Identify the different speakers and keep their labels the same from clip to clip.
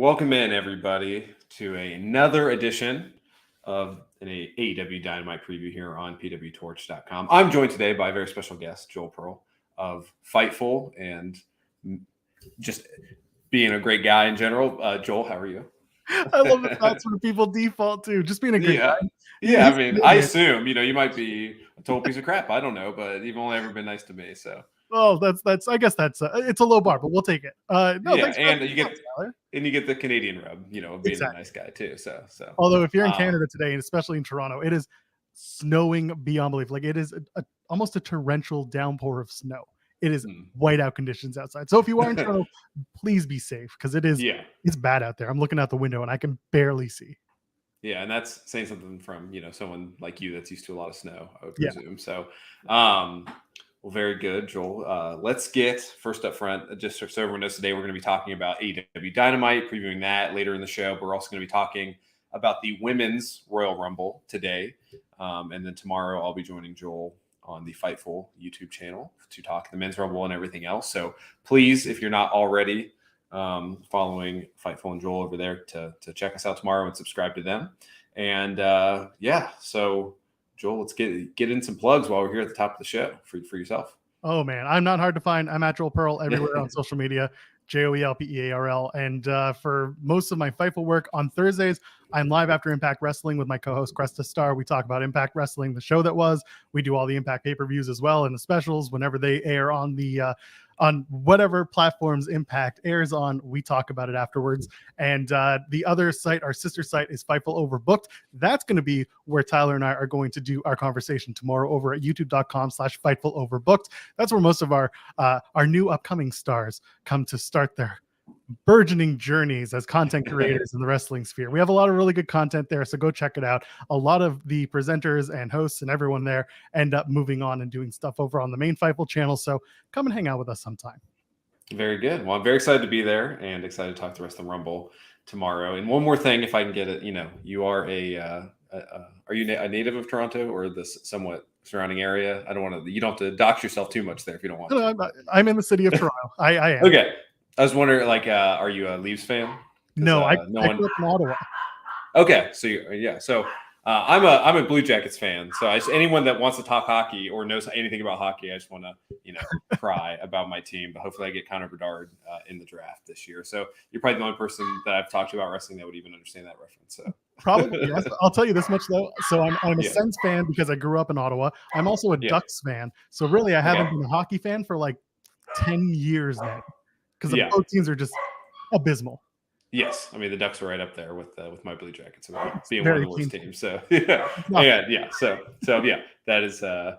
Speaker 1: welcome in everybody to another edition of an AEW Dynamite preview here on PWTorch.com. I'm joined today by a very special guest, Joel Pearl of Fightful and just being a great guy in general. Joel, how are you?
Speaker 2: I love that that's where people default to, just being a great guy.
Speaker 1: Yeah, I mean, I assume, you might be a total piece of crap. I don't know, but you've only ever been nice to me, so.
Speaker 2: Oh, that's. I guess that's it's a low bar, but we'll take it.
Speaker 1: And you get the Canadian rub, being a nice guy too. So.
Speaker 2: Although if you're in Canada today, and especially in Toronto, it is snowing beyond belief. Like it is almost a torrential downpour of snow. It is whiteout conditions outside. So if you are in Toronto, please be safe because it's bad out there. I'm looking out the window and I can barely see.
Speaker 1: Yeah, and that's saying something from someone like you that's used to a lot of snow, I would presume. So, well, very good, Joel. Let's get first up front, just so everyone knows, today we're going to be talking about AEW Dynamite, previewing that later in the show. But we're also going to be talking about the Women's Royal Rumble today. And then tomorrow I'll be joining Joel on the Fightful YouTube channel to talk the Men's Rumble and everything else. So please, if you're not already following Fightful and Joel over there, to check us out tomorrow and subscribe to them. And so Joel, let's get in some plugs while we're here at the top of the show for yourself.
Speaker 2: Oh man, I'm not hard to find. I'm at Joel Pearl everywhere on social media, JoelPearl. And for most of my Fightful work on Thursdays, I'm live after Impact Wrestling with my co-host Cresta Star. We talk about Impact Wrestling, the show that was. We do all the Impact pay-per-views as well and the specials whenever they air on the on whatever platforms Impact airs on. We talk about it afterwards. And the other site, our sister site, is Fightful Overbooked. That's going to be where Tyler and I are going to do our conversation tomorrow over at youtube.com/Fightful Overbooked. That's where most of our new upcoming stars come to start their burgeoning journeys as content creators in the wrestling sphere. We have a lot of really good content there, so go check it out. A lot of the presenters and hosts and everyone there end up moving on and doing stuff over on the main Fightful channel, so come and hang out with us sometime.
Speaker 1: Very good. Well, I'm very excited to be there and excited to talk the rest of the Rumble tomorrow. And one more thing, if I can get it, you are are you a native of Toronto or the somewhat surrounding area? I don't want to, you don't have to dox yourself too much there if you don't want to.
Speaker 2: No, I'm in the city of Toronto. I am.
Speaker 1: Okay. I was wondering, are you a Leafs fan?
Speaker 2: No, I grew up in Ottawa.
Speaker 1: Okay, so I'm a Blue Jackets fan. So anyone that wants to talk hockey or knows anything about hockey, I just want to cry about my team. But hopefully, I get Connor Bedard in the draft this year. So you're probably the only person that I've talked to about wrestling that would even understand that reference. So
Speaker 2: probably yes. I'll tell you this much though. So I'm a Sens fan because I grew up in Ottawa. I'm also a Ducks fan. So really, I haven't been a hockey fan for like 10 years now. Because both teams are just abysmal.
Speaker 1: Yes, I mean the Ducks are right up there with my Blue Jackets about being one of the worst teams. So So that is the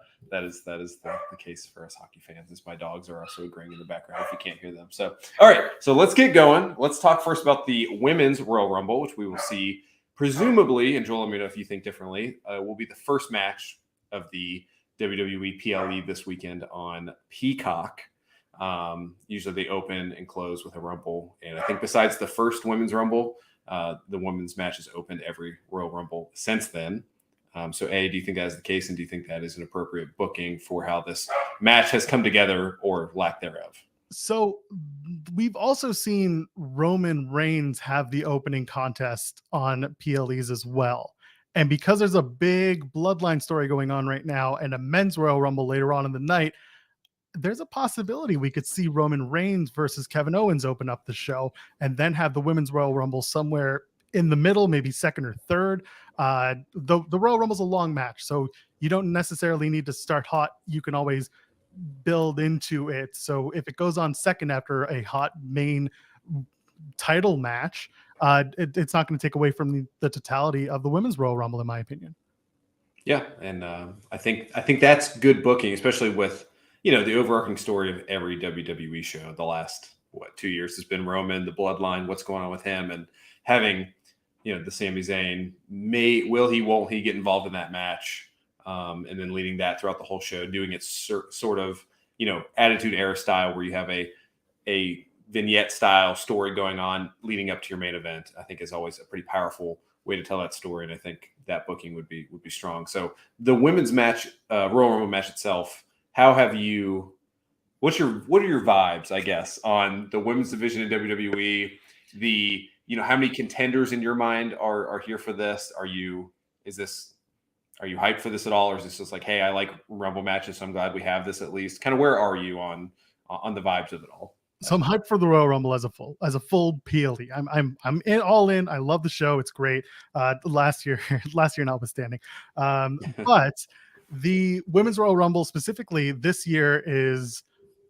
Speaker 1: case for us hockey fans. As my dogs are also agreeing in the background if you can't hear them. So all right, so let's get going. Let's talk first about the Women's Royal Rumble, which we will see presumably, and Joel, let me know if you think differently, will be the first match of the WWE PLE this weekend on Peacock. Usually they open and close with a Rumble. And I think besides the first Women's Rumble, the women's matches opened every Royal Rumble since then. So A, do you think that is the case? And do you think that is an appropriate booking for how this match has come together or lack thereof?
Speaker 2: So we've also seen Roman Reigns have the opening contest on PLEs as well. And because there's a big bloodline story going on right now and a men's Royal Rumble later on in the night, there's a possibility we could see Roman Reigns versus Kevin Owens open up the show and then have the Women's Royal Rumble somewhere in the middle, maybe second or third. The Royal Rumble is a long match, so you don't necessarily need to start hot. You can always build into it. So if it goes on second after a hot main title match, it's not going to take away from the totality of the Women's Royal Rumble, in my opinion.
Speaker 1: Yeah, and I think that's good booking, especially with the overarching story of every WWE show the last 2 years has been Roman, the bloodline, what's going on with him, and having the Sami Zayn, won't he get involved in that match, and then leading that throughout the whole show, doing it sort of Attitude Era style where you have a vignette style story going on leading up to your main event. I think is always a pretty powerful way to tell that story, and I think that booking would be strong. So the women's match, Royal Rumble match itself. What are your vibes, I guess, on the women's division in WWE, the how many contenders in your mind are here for this? Are you hyped for this at all, or is this just like, hey, I like Rumble matches, so I'm glad we have this at least? Kind of where are you on the vibes of it all?
Speaker 2: So I'm hyped for the Royal Rumble as a full PLE. I'm all in. I love the show. It's great. Last year notwithstanding, but the Women's Royal Rumble specifically this year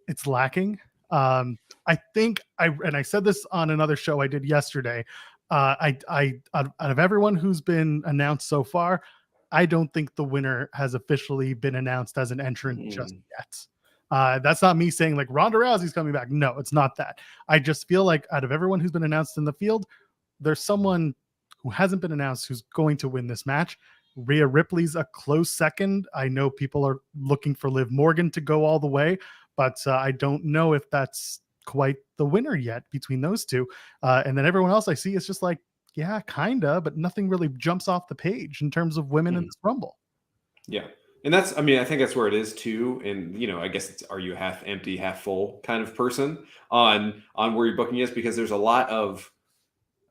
Speaker 2: it's lacking. I think I said this on another show I did yesterday. I out of everyone who's been announced so far, I don't think the winner has officially been announced as an entrant just yet. That's not me saying like Ronda Rousey's coming back. No, it's not that. I just feel like out of everyone who's been announced in the field, there's someone who hasn't been announced who's going to win this match. Rhea Ripley's a close second. I know people are looking for Liv Morgan to go all the way, but I don't know if that's quite the winner yet between those two. And then everyone else I see is just like, yeah, kinda, but nothing really jumps off the page in terms of women in this Rumble.
Speaker 1: Yeah. And I think that's where it is too. And, I guess are you half empty, half full kind of person on where your booking is, because there's a lot of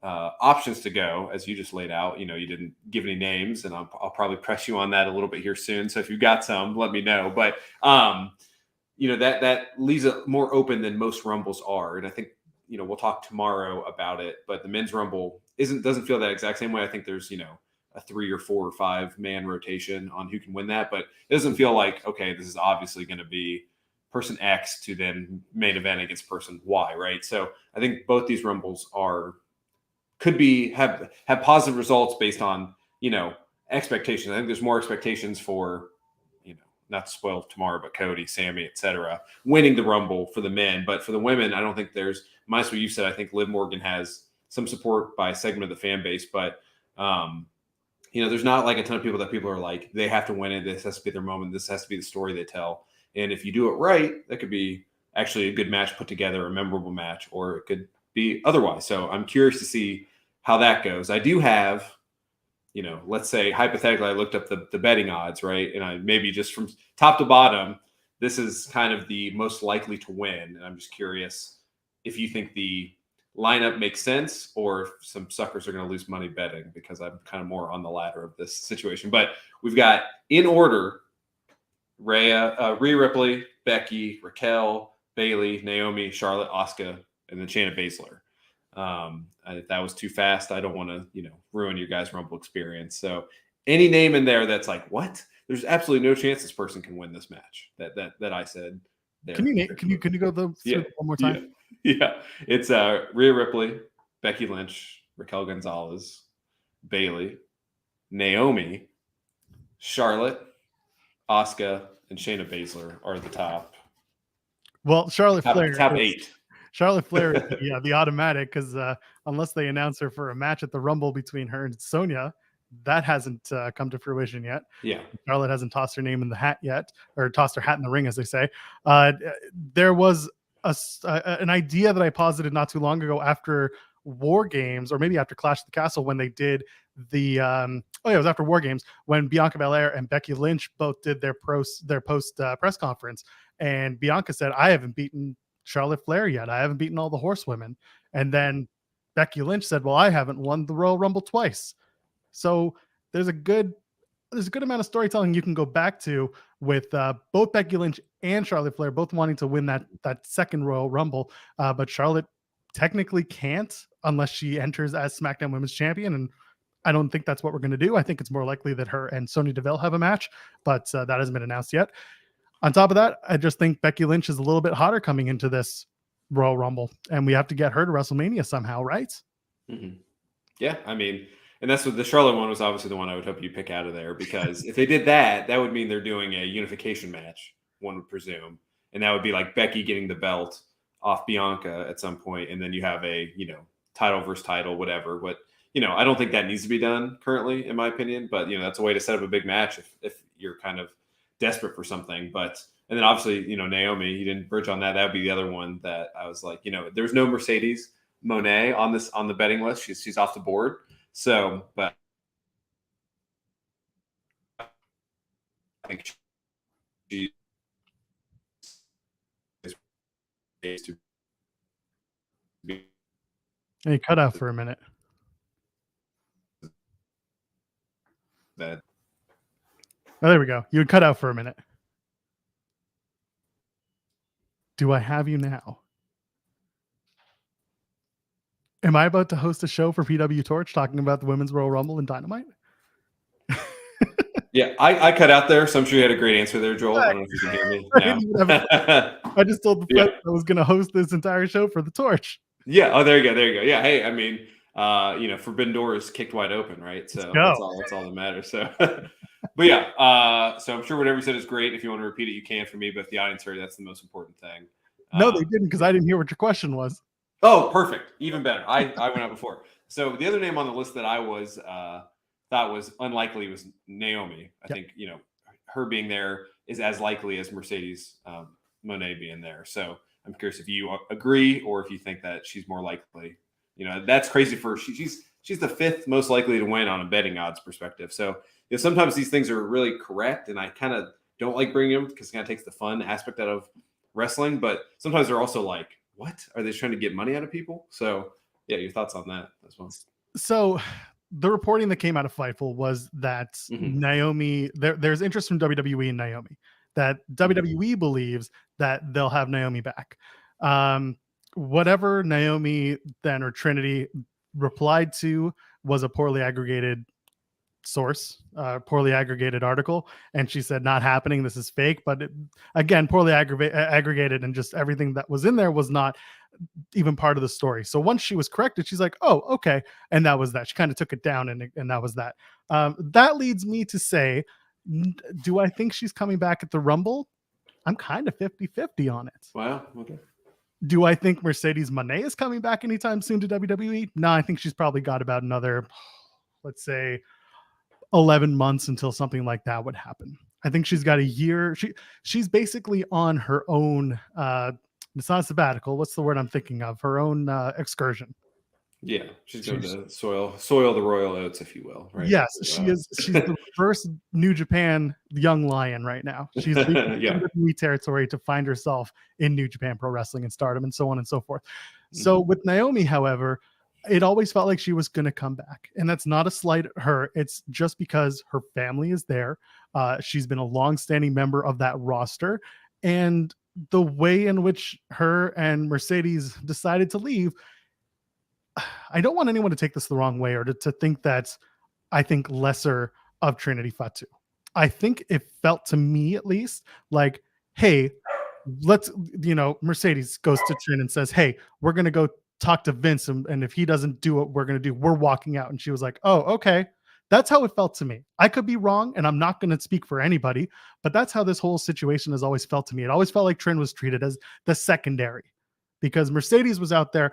Speaker 1: options to go, as you just laid out. You didn't give any names, and I'll probably press you on that a little bit here soon. So if you've got some, let me know. But, that leaves it more open than most Rumbles are. And I think, we'll talk tomorrow about it, but the men's Rumble doesn't feel that exact same way. I think there's, a 3 or 4 or 5 man rotation on who can win that, but it doesn't feel like, okay, this is obviously going to be person X to then main event against person Y, right? So I think both these Rumbles could have positive results based on, expectations. I think there's more expectations for, not to spoil tomorrow, but Cody, Sammy, etc., winning the Rumble for the men. But for the women, I don't think there's, minus what you said, I think Liv Morgan has some support by a segment of the fan base, but there's not like a ton of people that people are like, they have to win it. This has to be their moment. This has to be the story they tell. And if you do it right, that could be actually a good match put together, a memorable match, or it could be otherwise. So I'm curious to see how that goes. I do have, let's say hypothetically, I looked up the betting odds, right? And I maybe just from top to bottom, this is kind of the most likely to win. And I'm just curious if you think the lineup makes sense, or if some suckers are going to lose money betting, because I'm kind of more on the latter of this situation. But we've got in order Rhea Ripley, Becky, Raquel, Bayley, Naomi, Charlotte, Asuka, and then Shayna Baszler. If that was too fast, I don't want to, ruin your guys' Rumble experience. So any name in there that's like, what? There's absolutely no chance this person can win this match. That I said. There.
Speaker 2: Can you go through one more time?
Speaker 1: Yeah. It's Rhea Ripley, Becky Lynch, Raquel Gonzalez, Bayley, Naomi, Charlotte, Asuka, and Shayna Baszler are the top.
Speaker 2: Well, Charlotte Flair.
Speaker 1: Top 8.
Speaker 2: Charlotte Flair is the automatic, because unless they announce her for a match at the Rumble between her and Sonya, that hasn't come to fruition yet.
Speaker 1: Yeah.
Speaker 2: Charlotte hasn't tossed her name in the hat yet, or tossed her hat in the ring, as they say. There was an idea that I posited not too long ago after War Games, or maybe after Clash of the Castle, when they did the it was after War Games, when Bianca Belair and Becky Lynch both did their post press conference, and Bianca said, I haven't beaten Charlotte Flair yet. I haven't beaten all the horsewomen. And then Becky Lynch said, well, I haven't won the Royal Rumble twice. So there's a good amount of storytelling you can go back to with both Becky Lynch and Charlotte Flair both wanting to win that second Royal Rumble. But Charlotte technically can't unless she enters as SmackDown Women's Champion. And I don't think that's what we're going to do. I think it's more likely that her and Sonya Deville have a match, but that hasn't been announced yet. On top of that, I just think Becky Lynch is a little bit hotter coming into this Royal Rumble, and we have to get her to WrestleMania somehow, right?
Speaker 1: Mm-hmm. Yeah, I mean, and that's what the Charlotte one was obviously the one I would hope you pick out of there, because if they did that, that would mean they're doing a unification match, one would presume. And that would be like Becky getting the belt off Bianca at some point, and then you have a, title versus title, whatever. But, I don't think that needs to be done currently, in my opinion. But, that's a way to set up a big match if you're kind of desperate for something. But, and then obviously, Naomi, you didn't bridge on that. That would be the other one that I was like, there's no Mercedes Moné on the betting list. She's off the board. So, but I think she is to be.
Speaker 2: Hey, cut out for a minute.
Speaker 1: That
Speaker 2: Oh, there we go. You would cut out for a minute. Do I have you now? Am I about to host a show for PWTorch talking about the Women's Royal Rumble and Dynamite?
Speaker 1: Yeah, I cut out there, so I'm sure you had a great answer there, Joel. I don't know if you can hear me.
Speaker 2: I just told the president I was going to host this entire show for the Torch.
Speaker 1: Yeah. Oh, there you go. Yeah. Hey, I mean, Forbidden Door is kicked wide open, right? So that's all that matters. So, but yeah. So I'm sure whatever you said is great. If you want to repeat it, you can for me. But if the audience heard, that's the most important thing.
Speaker 2: No, they didn't, because I didn't hear what your question was.
Speaker 1: Oh, perfect. Even better. I went out before. So the other name on the list that I was thought was unlikely was Naomi. I think, her being there is as likely as Mercedes Moné being there. So I'm curious if you agree or if you think that she's more likely. That's crazy for she's the fifth most likely to win on a betting odds perspective. So sometimes these things are really correct, and I kind of don't like bringing them because it kind of takes the fun aspect out of wrestling. But sometimes they're also like, what are they trying to get money out of people? So yeah, your thoughts on that as well.
Speaker 2: So the reporting that came out of Fightful was that Naomi, there's interest from WWE and Naomi, that WWE believes that they'll have Naomi back. Whatever Naomi then or Trinity replied to was a poorly aggregated source, poorly aggregated article, and she said not happening, this is fake. But again, poorly aggregated, and just everything that was in there was not even part of the story. So once she was corrected, she's like, oh, okay, and that was that. She kind of took it down, and that was that. That leads me to say, do I think she's coming back at the Rumble? I'm kind of 50-50 on it.
Speaker 1: Wow. Okay.
Speaker 2: Do I think Mercedes Moné is coming back anytime soon to WWE? No, I think she's probably got about another, let's say, 11 months until something like that would happen. I think she's got a year. She's basically on her own. It's not a sabbatical. What's the word I'm thinking of? Her own excursion.
Speaker 1: Yeah, she's going to soil the royal oats, if you will. Right?
Speaker 2: Yes, she is. She's the first New Japan young lion right now. She's in new territory to find herself in New Japan Pro Wrestling and Stardom and so on and so forth. So with Naomi, however, it always felt like she was going to come back. And that's not a slight at her. It's just because her family is there. She's been a longstanding member of that roster. And the way in which her and Mercedes decided to leave, I don't want anyone to take this the wrong way or to think that I think lesser of Trinity Fatu. I think it felt to me, at least, like, hey, let's, Mercedes goes to Trin and says, hey, we're going to go talk to Vince, and if he doesn't do what we're going to do, we're walking out. And she was like, oh, okay. That's how it felt to me. I could be wrong, and I'm not going to speak for anybody, but that's how this whole situation has always felt to me. It always felt like Trin was treated as the secondary, because Mercedes was out there,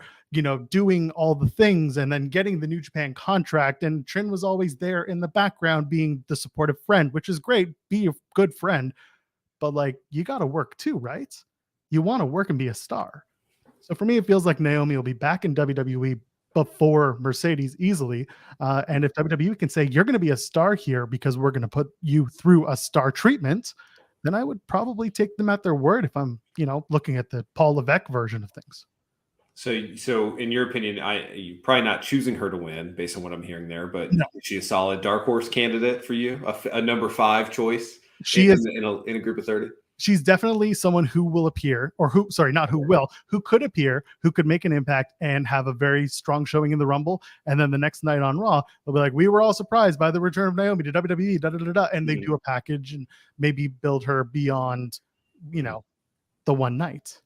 Speaker 2: doing all the things and then getting the New Japan contract. And Trin was always there in the background being the supportive friend, which is great. Be a good friend, but like, you got to work too, right? You want to work and be a star. So for me, it feels like Naomi will be back in WWE before Mercedes easily. And if WWE can say, you're going to be a star here because we're going to put you through a star treatment, then I would probably take them at their word if I'm, looking at the Paul Levesque version of things.
Speaker 1: So in your opinion, you're probably not choosing her to win based on what I'm hearing there, but no. Is she a solid dark horse candidate for you? A number 5 choice?
Speaker 2: She is
Speaker 1: in a group of 30.
Speaker 2: She's definitely someone who will appear, or who could appear, who could make an impact and have a very strong showing in the Rumble. And then the next night on Raw, they'll be like, we were all surprised by the return of Naomi to WWE, and they do a package and maybe build her beyond, the one night.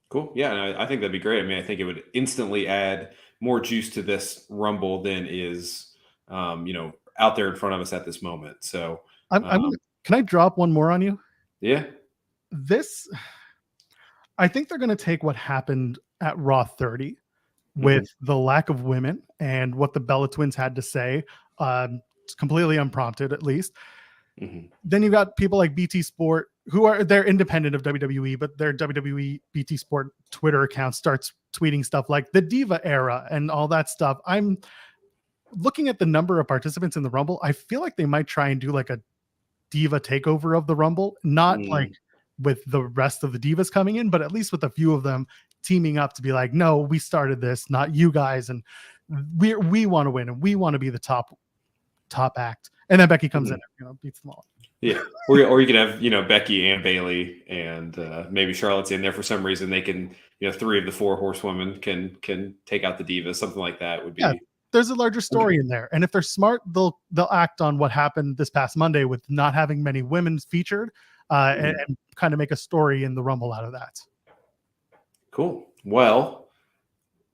Speaker 1: Cool. Yeah, and I think that'd be great. I mean, I think it would instantly add more juice to this Rumble than is, out there in front of us at this moment. So
Speaker 2: can I drop one more on you?
Speaker 1: Yeah.
Speaker 2: I think they're going to take what happened at Raw 30 with the lack of women and what the Bella Twins had to say. It's completely unprompted, at least. Then you got people like BT Sport, they're independent of WWE, but their WWE BT Sport Twitter account starts tweeting stuff like the Diva era and all that stuff. I'm looking at the number of participants in the Rumble. I feel like they might try and do like a Diva takeover of the Rumble, not like with the rest of the divas coming in, but at least with a few of them teaming up to be like, no, we started this, not you guys, and we want to win and we want to be the top act. And then Becky comes in and beats them all.
Speaker 1: Yeah, or you could have Becky and Bailey, and maybe Charlotte's in there for some reason. They can 3 of the 4 horsewomen can take out the Divas. Something like that would be. Yeah,
Speaker 2: there's a larger story in there, and if they're smart, they'll act on what happened this past Monday with not having many women featured, and kind of make a story in the Rumble out of that.
Speaker 1: Cool. Well,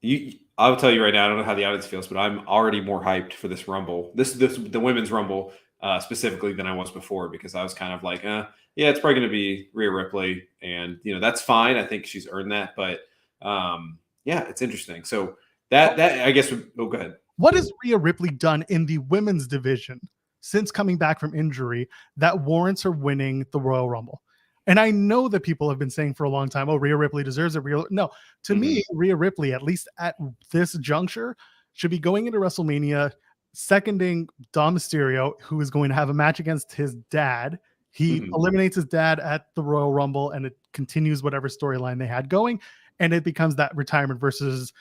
Speaker 1: I will tell you right now, I don't know how the audience feels, but I'm already more hyped for this Rumble. The women's Rumble. Specifically than I was before, because I was kind of like, yeah, it's probably going to be Rhea Ripley, and that's fine. I think she's earned that, but yeah, it's interesting. So that I guess go ahead.
Speaker 2: What has Rhea Ripley done in the women's division since coming back from injury that warrants her winning the Royal Rumble? And I know that people have been saying for a long time, oh, Rhea Ripley deserves it. No, to me, Rhea Ripley, at least at this juncture, should be going into WrestleMania seconding Dom Mysterio, who is going to have a match against his dad. He eliminates his dad at the Royal Rumble, and it continues whatever storyline they had going, and it becomes that retirement versus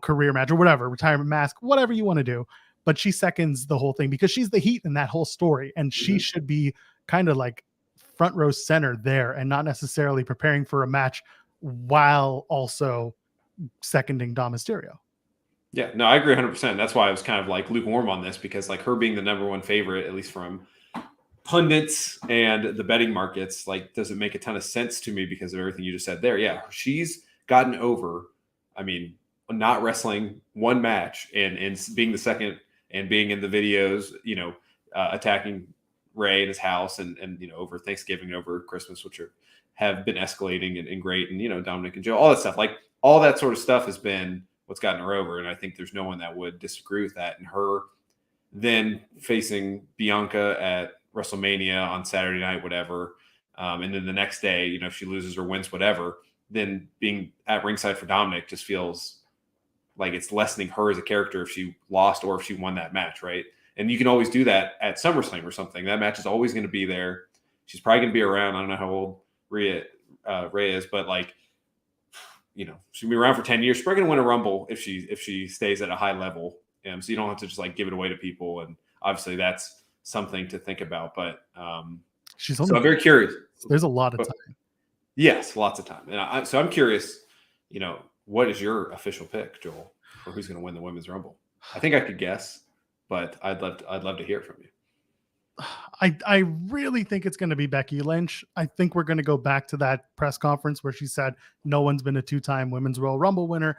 Speaker 2: career match or whatever, retirement mask, whatever you want to do. But she seconds the whole thing because she's the heat in that whole story, and she should be kind of like front row center there and not necessarily preparing for a match while also seconding Dom Mysterio.
Speaker 1: Yeah, no, I agree 100%. That's why I was kind of like lukewarm on this, because like her being the number 1 favorite, at least from pundits and the betting markets, like doesn't make a ton of sense to me because of everything you just said there. Yeah, she's gotten over, I mean, not wrestling one match and being the second and being in the videos, attacking Ray in his house and over Thanksgiving and over Christmas, which have been escalating and great. And, Dominic and Joe, all that stuff, like all that sort of stuff has been what's gotten her over. And I think there's no one that would disagree with that. And her then facing Bianca at WrestleMania on Saturday night, whatever. And then the next day, if she loses or wins, whatever, then being at ringside for Dominic just feels like it's lessening her as a character if she lost or if she won that match. Right. And you can always do that at SummerSlam or something. That match is always going to be there. She's probably going to be around. I don't know how old Ray is, but like, she'll be around for 10 years. She's probably going to win a Rumble if she stays at a high level. So you don't have to just like give it away to people. And obviously that's something to think about. But I'm very curious.
Speaker 2: There's a lot of time.
Speaker 1: Yes, lots of time. And so I'm curious, what is your official pick, Joel, for who's going to win the Women's Rumble? I think I could guess, but I'd love to hear from you.
Speaker 2: I really think it's going to be Becky Lynch. I think we're going to go back to that press conference where she said no one's been a 2-time Women's Royal Rumble winner.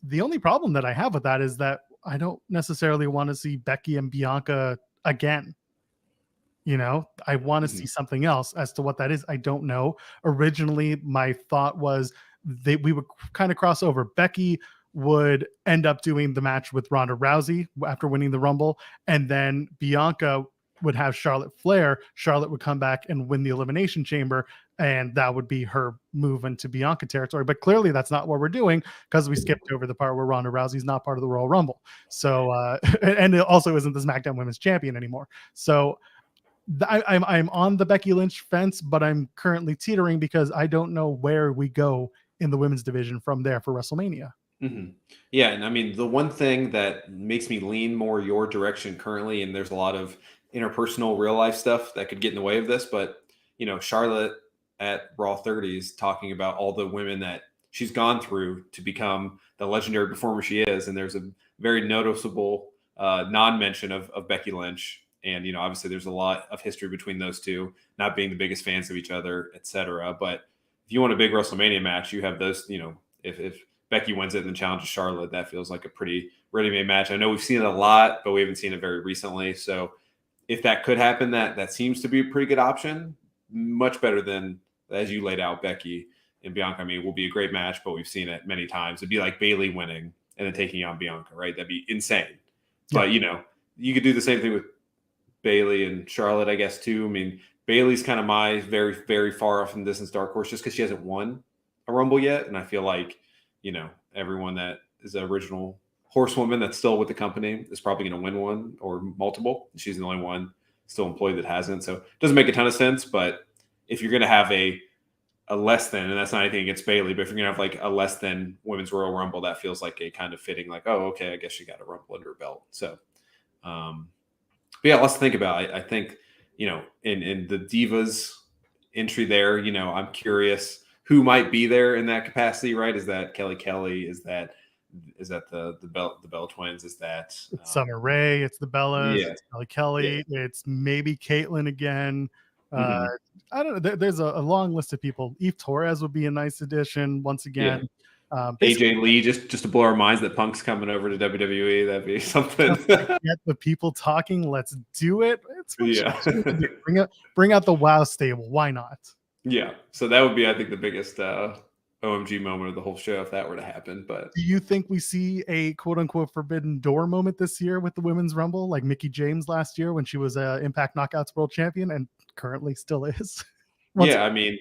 Speaker 2: The only problem that I have with that is that I don't necessarily want to see Becky and Bianca again. I want to see something else. As to what that is, I don't know. Originally, my thought was we would kind of cross over. Becky would end up doing the match with Ronda Rousey after winning the Rumble, and then Bianca would have Charlotte Flair. Charlotte would come back and win the Elimination Chamber, and that would be her move into Bianca territory. But clearly that's not what we're doing, because we skipped over the part where Ronda Rousey's not part of the Royal Rumble. So, and it also isn't the SmackDown Women's Champion anymore. So I'm on the Becky Lynch fence, but I'm currently teetering because I don't know where we go in the women's division from there for WrestleMania.
Speaker 1: Yeah. And I mean, the one thing that makes me lean more your direction currently, and there's a lot of interpersonal real life stuff that could get in the way of this, but Charlotte at Raw 30s talking about all the women that she's gone through to become the legendary performer she is. And there's a very noticeable non-mention of Becky Lynch. And, obviously there's a lot of history between those two, not being the biggest fans of each other, etc. But if you want a big WrestleMania match, you have those, if Becky wins it and then challenges Charlotte, that feels like a pretty ready-made match. I know we've seen it a lot, but we haven't seen it very recently. So if that could happen, that seems to be a pretty good option. Much better than, as you laid out, Becky and Bianca. I mean, it will be a great match, but we've seen it many times. It'd be like Bailey winning and then taking on Bianca, right? That'd be insane. Yeah. But, you could do the same thing with Bailey and Charlotte, I guess, too. I mean, Bailey's kind of my very, very far off in the distance dark horse just because she hasn't won a Rumble yet. And I feel like, everyone that is the original horsewoman that's still with the company is probably going to win one or multiple. She's the only one still employed that hasn't. So it doesn't make a ton of sense. But if you're going to have a a less than, and that's not anything against Bailey, but if you're gonna have like a less than Women's Royal Rumble, that feels like a kind of fitting, like, oh, okay, I guess she got a Rumble under her belt. So, but yeah, lots to think about. I think, in the Divas entry there, I'm curious who might be there in that capacity, right? Is that Kelly? Is that the Bell twins? Is that
Speaker 2: It's Summer Rae, it's the Bellas,
Speaker 1: yeah,
Speaker 2: it's Kelly, it's maybe Caitlyn again.
Speaker 1: mm-hmm.
Speaker 2: I don't know. There's a long list of people. Eve Torres would be a nice addition once again.
Speaker 1: AJ Lee, just to blow our minds that Punk's coming over to WWE. That'd be something.
Speaker 2: Get the people talking. Let's do it. It's bring out the WoW stable. Why not?
Speaker 1: Yeah. So that would be, I think, the biggest OMG moment of the whole show if that were to happen. But
Speaker 2: do you think we see a quote unquote forbidden door moment this year with the Women's Rumble, like Mickie James last year when she was Impact Knockouts World Champion and currently still is?
Speaker 1: Yeah, I mean,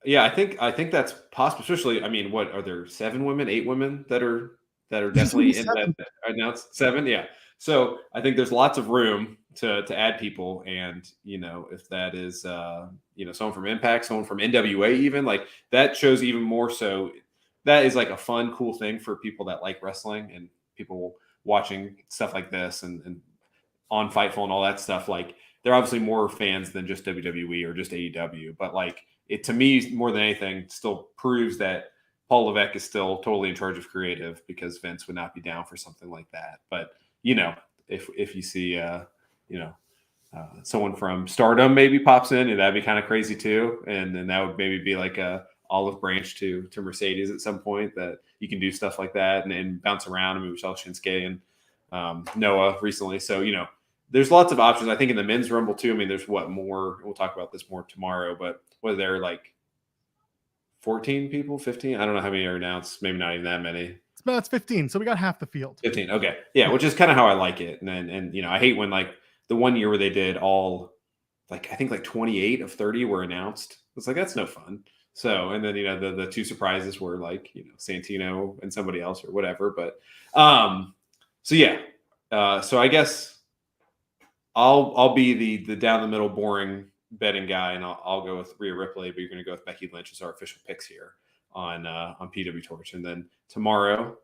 Speaker 1: yeah, I think that's possible. Especially, I mean, what are there 8 women that are definitely in that announced 7? Yeah. So I think there's lots of room to add people, and if that is someone from Impact, someone from NWA, even like that shows even more so. That is like a fun, cool thing for people that like wrestling and people watching stuff like this and on Fightful and all that stuff. Like they're obviously more fans than just WWE or just AEW, but like it to me more than anything still proves that Paul Levesque is still totally in charge of creative because Vince would not be down for something like that. But if you see someone from Stardom maybe pops in, and that'd be kind of crazy too, and then that would maybe be like a olive branch to Mercedes at some point that you can do stuff like that and bounce around. I mean, Michelle Shinsuke and Noah recently, so there's lots of options. I think in the men's rumble too. I mean, there's more. We'll talk about this more tomorrow, but whether they're like 14 people, 15, I don't know how many are announced. Maybe not even that many.
Speaker 2: It's 15, so we got half the field.
Speaker 1: 15, okay, yeah, which is kind of how I like it. And I hate when like the one year where they did all like I think like 28 of 30 were announced. It's like that's no fun. So and then the 2 surprises were like Santino and somebody else or whatever. But so yeah, so I guess I'll be the down the middle boring betting guy, and I'll go with Rhea Ripley, but you're going to go with Becky Lynch as our official picks here on PWTorch. And then tomorrow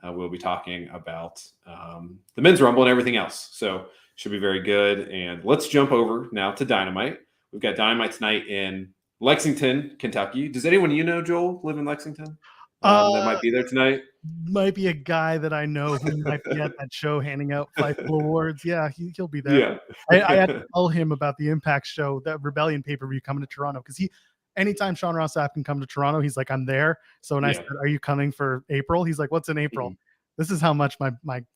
Speaker 1: we'll be talking about the men's rumble and everything else. So should be very good. And let's jump over now to Dynamite. We've got Dynamite tonight in Lexington, Kentucky. Does anyone Joel, live in Lexington? That might be there tonight.
Speaker 2: Might be a guy that I know who might be at that show handing out Fightful awards. Yeah, he'll be there.
Speaker 1: Yeah.
Speaker 2: I had to tell him about the Impact show, that Rebellion pay-per-view coming to Toronto, because anytime Sean Ross Sapp can come to Toronto, he's like, I'm there. So when I said, are you coming for April? He's like, what's in April? Mm-hmm. This is how much my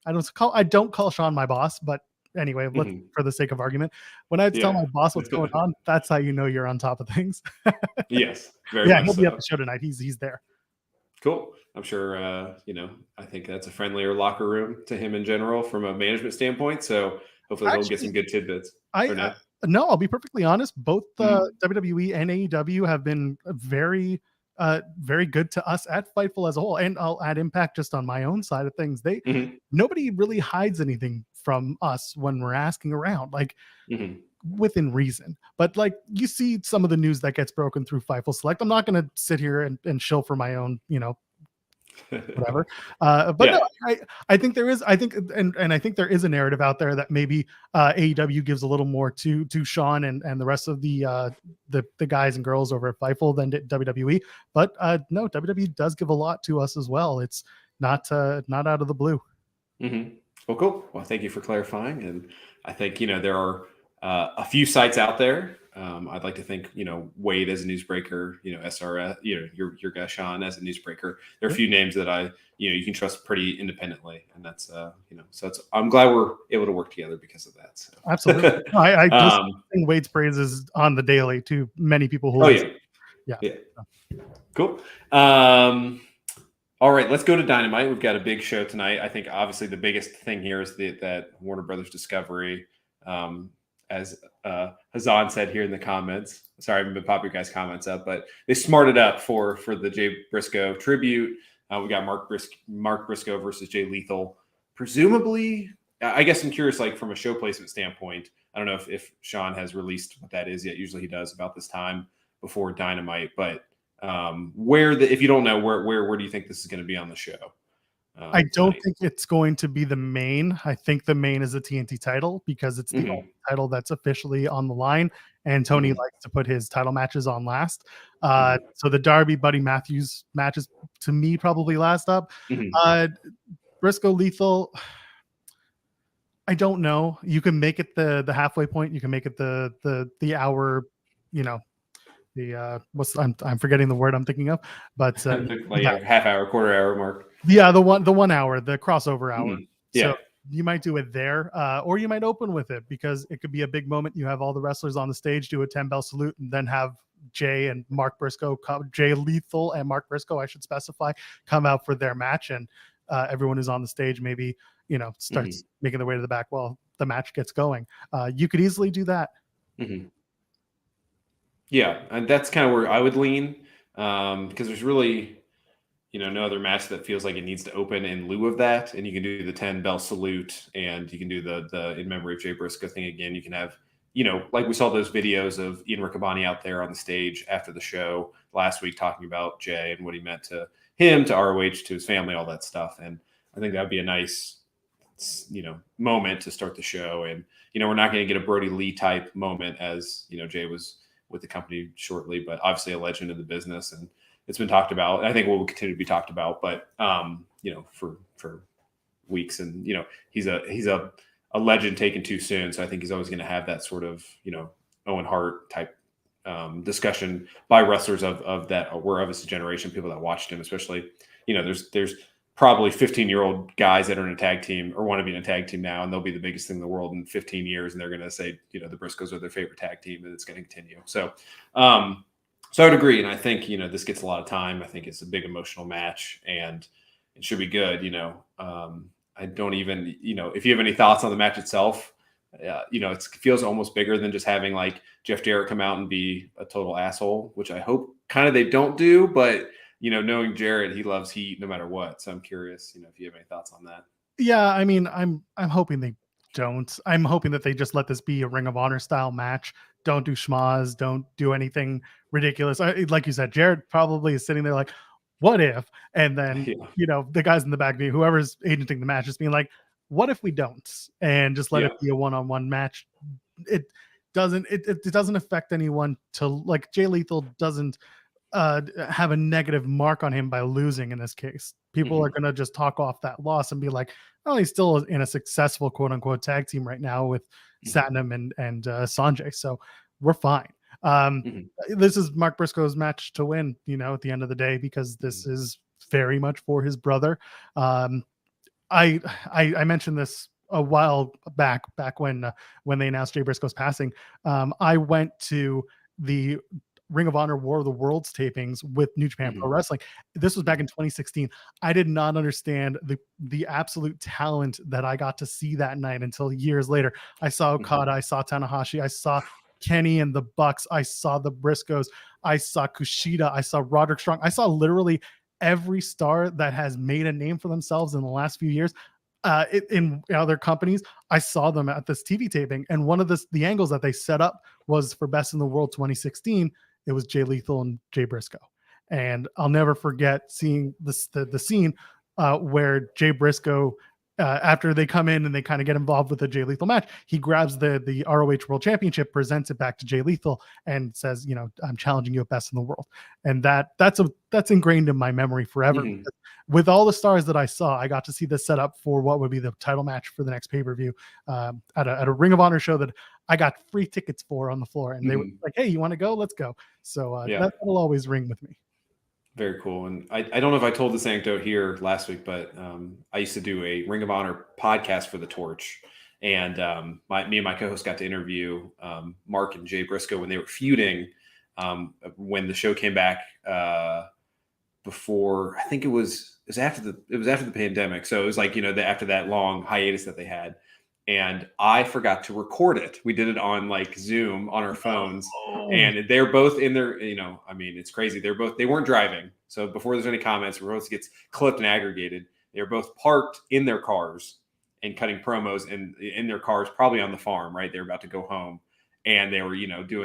Speaker 2: I don't call Sean my boss, but anyway, for the sake of argument, when I tell my boss what's going on, that's how you know you're on top of things.
Speaker 1: Yes, very much
Speaker 2: he'll
Speaker 1: so.
Speaker 2: be at the show tonight. He's there.
Speaker 1: Cool. I'm sure, I think that's a friendlier locker room to him in general from a management standpoint. So hopefully he'll get some good tidbits.
Speaker 2: No, I'll be perfectly honest. Both WWE and AEW have been very, very good to us at Fightful as a whole. And I'll add Impact just on my own side of things. Nobody really hides anything from us when we're asking around, like within reason. But like you see some of the news that gets broken through Fightful Select. I'm not going to sit here and shill for my own, whatever. No, I think there is, and I think there is a narrative out there that maybe AEW gives a little more to Sean and the rest of the guys and girls over at Fightful than WWE. But no, WWE does give a lot to us as well. It's not out of the blue.
Speaker 1: Well, cool. Well, thank you for clarifying. And I think there are a few sites out there. I'd like to think, Wade as a newsbreaker, SRS, your guy Sean as a newsbreaker. There are a few names that you can trust pretty independently, and that's, so it's. I'm glad we're able to work together because of that. So.
Speaker 2: Absolutely, I just think Wade's praises on the daily to many people who.
Speaker 1: Yeah. Cool. All right, let's go to Dynamite. We've got a big show tonight. I think obviously the biggest thing here is that Warner Brothers Discovery. As Hazan said here in the comments, sorry, I haven't been popping your guys' comments up, but they smarted up for the Jay Briscoe tribute. We got Mark Briscoe versus Jay Lethal. Presumably, I guess I'm curious, like from a show placement standpoint, I don't know if Sean has released what that is yet. Usually he does about this time, before Dynamite. But if you don't know, where do you think this is going to be on the show?
Speaker 2: I don't
Speaker 1: tonight?
Speaker 2: think it's going to be the main. I think the main is the TNT title because it's the only title that's officially on the line, and Tony likes to put his title matches on last. So the Darby Buddy Matthews matches to me probably last up. Briscoe Lethal, I don't know. You can make it the halfway point. You can make it the hour, you know, I'm forgetting the word I'm thinking of, but
Speaker 1: like a half hour, quarter hour mark.
Speaker 2: Yeah, the 1 hour, the crossover hour.
Speaker 1: Yeah.
Speaker 2: So you might do it there, or you might open with it because it could be a big moment. You have all the wrestlers on the stage, do a 10-bell salute, and then have Jay and Mark Briscoe, Jay Lethal and Mark Briscoe, I should specify, come out for their match, and everyone who's on the stage maybe starts making their way to the back while the match gets going. You could easily do that.
Speaker 1: Yeah, and that's kind of where I would lean because there's really no other match that feels like it needs to open in lieu of that. And you can do the 10-bell salute, and you can do the in memory of Jay Briscoe thing again. You can have, like we saw those videos of Ian Riccaboni out there on the stage after the show last week talking about Jay and what he meant to him, to ROH, to his family, all that stuff. And I think that would be a nice, moment to start the show. And, we're not going to get a Brody Lee type moment as, Jay was with the company shortly, but obviously a legend in the business. And it's been talked about. I think it will continue to be talked about, but for weeks. And he's a legend taken too soon. So I think he's always going to have that sort of Owen Hart type discussion by wrestlers of that were of his generation, people that watched him, especially. There's probably 15-year-old guys that are in a tag team or want to be in a tag team now, and they'll be the biggest thing in the world in 15 years, and they're going to say the Briscoes are their favorite tag team, and it's going to continue. So. So I would agree, and I think this gets a lot of time. I think it's a big emotional match, and it should be good. I don't even if you have any thoughts on the match itself, it feels almost bigger than just having like Jeff Jarrett come out and be a total asshole, which I hope kind of they don't do. But knowing Jarrett, he loves heat no matter what. So I'm curious, if you have any thoughts on that.
Speaker 2: Yeah, I mean, I'm hoping they don't. I'm hoping that they just let this be a Ring of Honor style match. Don't do schmaz. Don't do anything ridiculous. Like you said, Jared probably is sitting there like, what if? And then, the guys in the back, whoever's agenting the match, just being like, what if we don't? And just let it be a one-on-one match. It doesn't affect anyone to like Jay Lethal doesn't have a negative mark on him by losing in this case. People are going to just talk off that loss and be like, oh, he's still in a successful quote unquote tag team right now with Satnam and Sanjay. So we're fine. This is Mark Briscoe's match to win, at the end of the day, because this is very much for his brother. I mentioned this a while back when they announced Jay Briscoe's passing. I went to the Ring of Honor War of the Worlds tapings with New Japan Pro Wrestling. This was back in 2016. I did not understand the absolute talent that I got to see that night until years later. I saw Okada, I saw Tanahashi, I saw Kenny and the Bucks, I saw the Briscoes, I saw Kushida, I saw Roderick Strong. I saw literally every star that has made a name for themselves in the last few years. In other companies, I saw them at this TV taping, and one of the angles that they set up was for Best in the World 2016. It was Jay Lethal and Jay Briscoe, and I'll never forget seeing the scene where Jay Briscoe, after they come in and they kind of get involved with the Jay Lethal match, he grabs the ROH World Championship, presents it back to Jay Lethal, and says, I'm challenging you at Best in the World. And that's ingrained in my memory forever. With all the stars that I saw, I got to see this set up for what would be the title match for the next pay-per-view at a Ring of Honor show that I got free tickets for on the floor. And they were like, hey, you want to go? Let's go. So that will always ring with me.
Speaker 1: Very cool. And I don't know if I told this anecdote here last week, but I used to do a Ring of Honor podcast for the Torch. And me and my co-host got to interview Mark and Jay Briscoe when they were feuding when the show came back before, I think it was after the pandemic. So it was like, after that long hiatus that they had. And I forgot to record it. We did it on like Zoom on our phones, and they're both in their, it's crazy. They weren't driving. So before there's any comments, before it gets clipped and aggregated, they were both parked in their cars and cutting promos in their cars, probably on the farm, right? They're about to go home. and they were,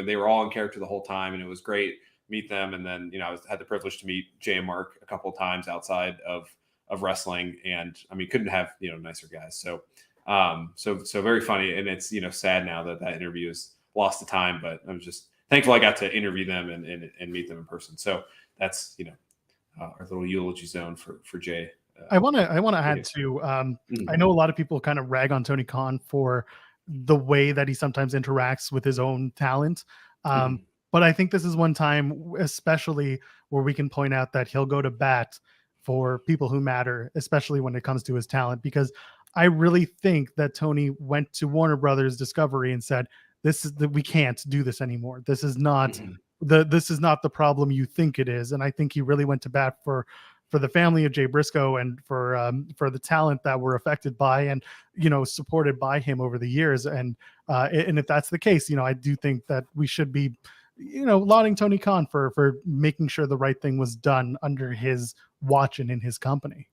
Speaker 1: they were all in character the whole time, and it was great meet them. And then, I had the privilege to meet Jay and Mark a couple of times outside of wrestling, and I mean, couldn't have, nicer guys. So, so very funny. And it's, sad now that interview is lost to time, but I was just thankful I got to interview them and meet them in person. So that's, our little eulogy zone for Jay.
Speaker 2: I want to add to, I know a lot of people kind of rag on Tony Khan for the way that he sometimes interacts with his own talent. But I think this is one time, especially where we can point out that he'll go to bat for people who matter, especially when it comes to his talent, because I really think that Tony went to Warner Brothers Discovery and said, we can't do this anymore. This is not this is not the problem you think it is. And I think he really went to bat for the family of Jay Briscoe and for the talent that were affected by and, supported by him over the years. And if that's the case, I do think that we should be, lauding Tony Khan for making sure the right thing was done under his watch and in his company.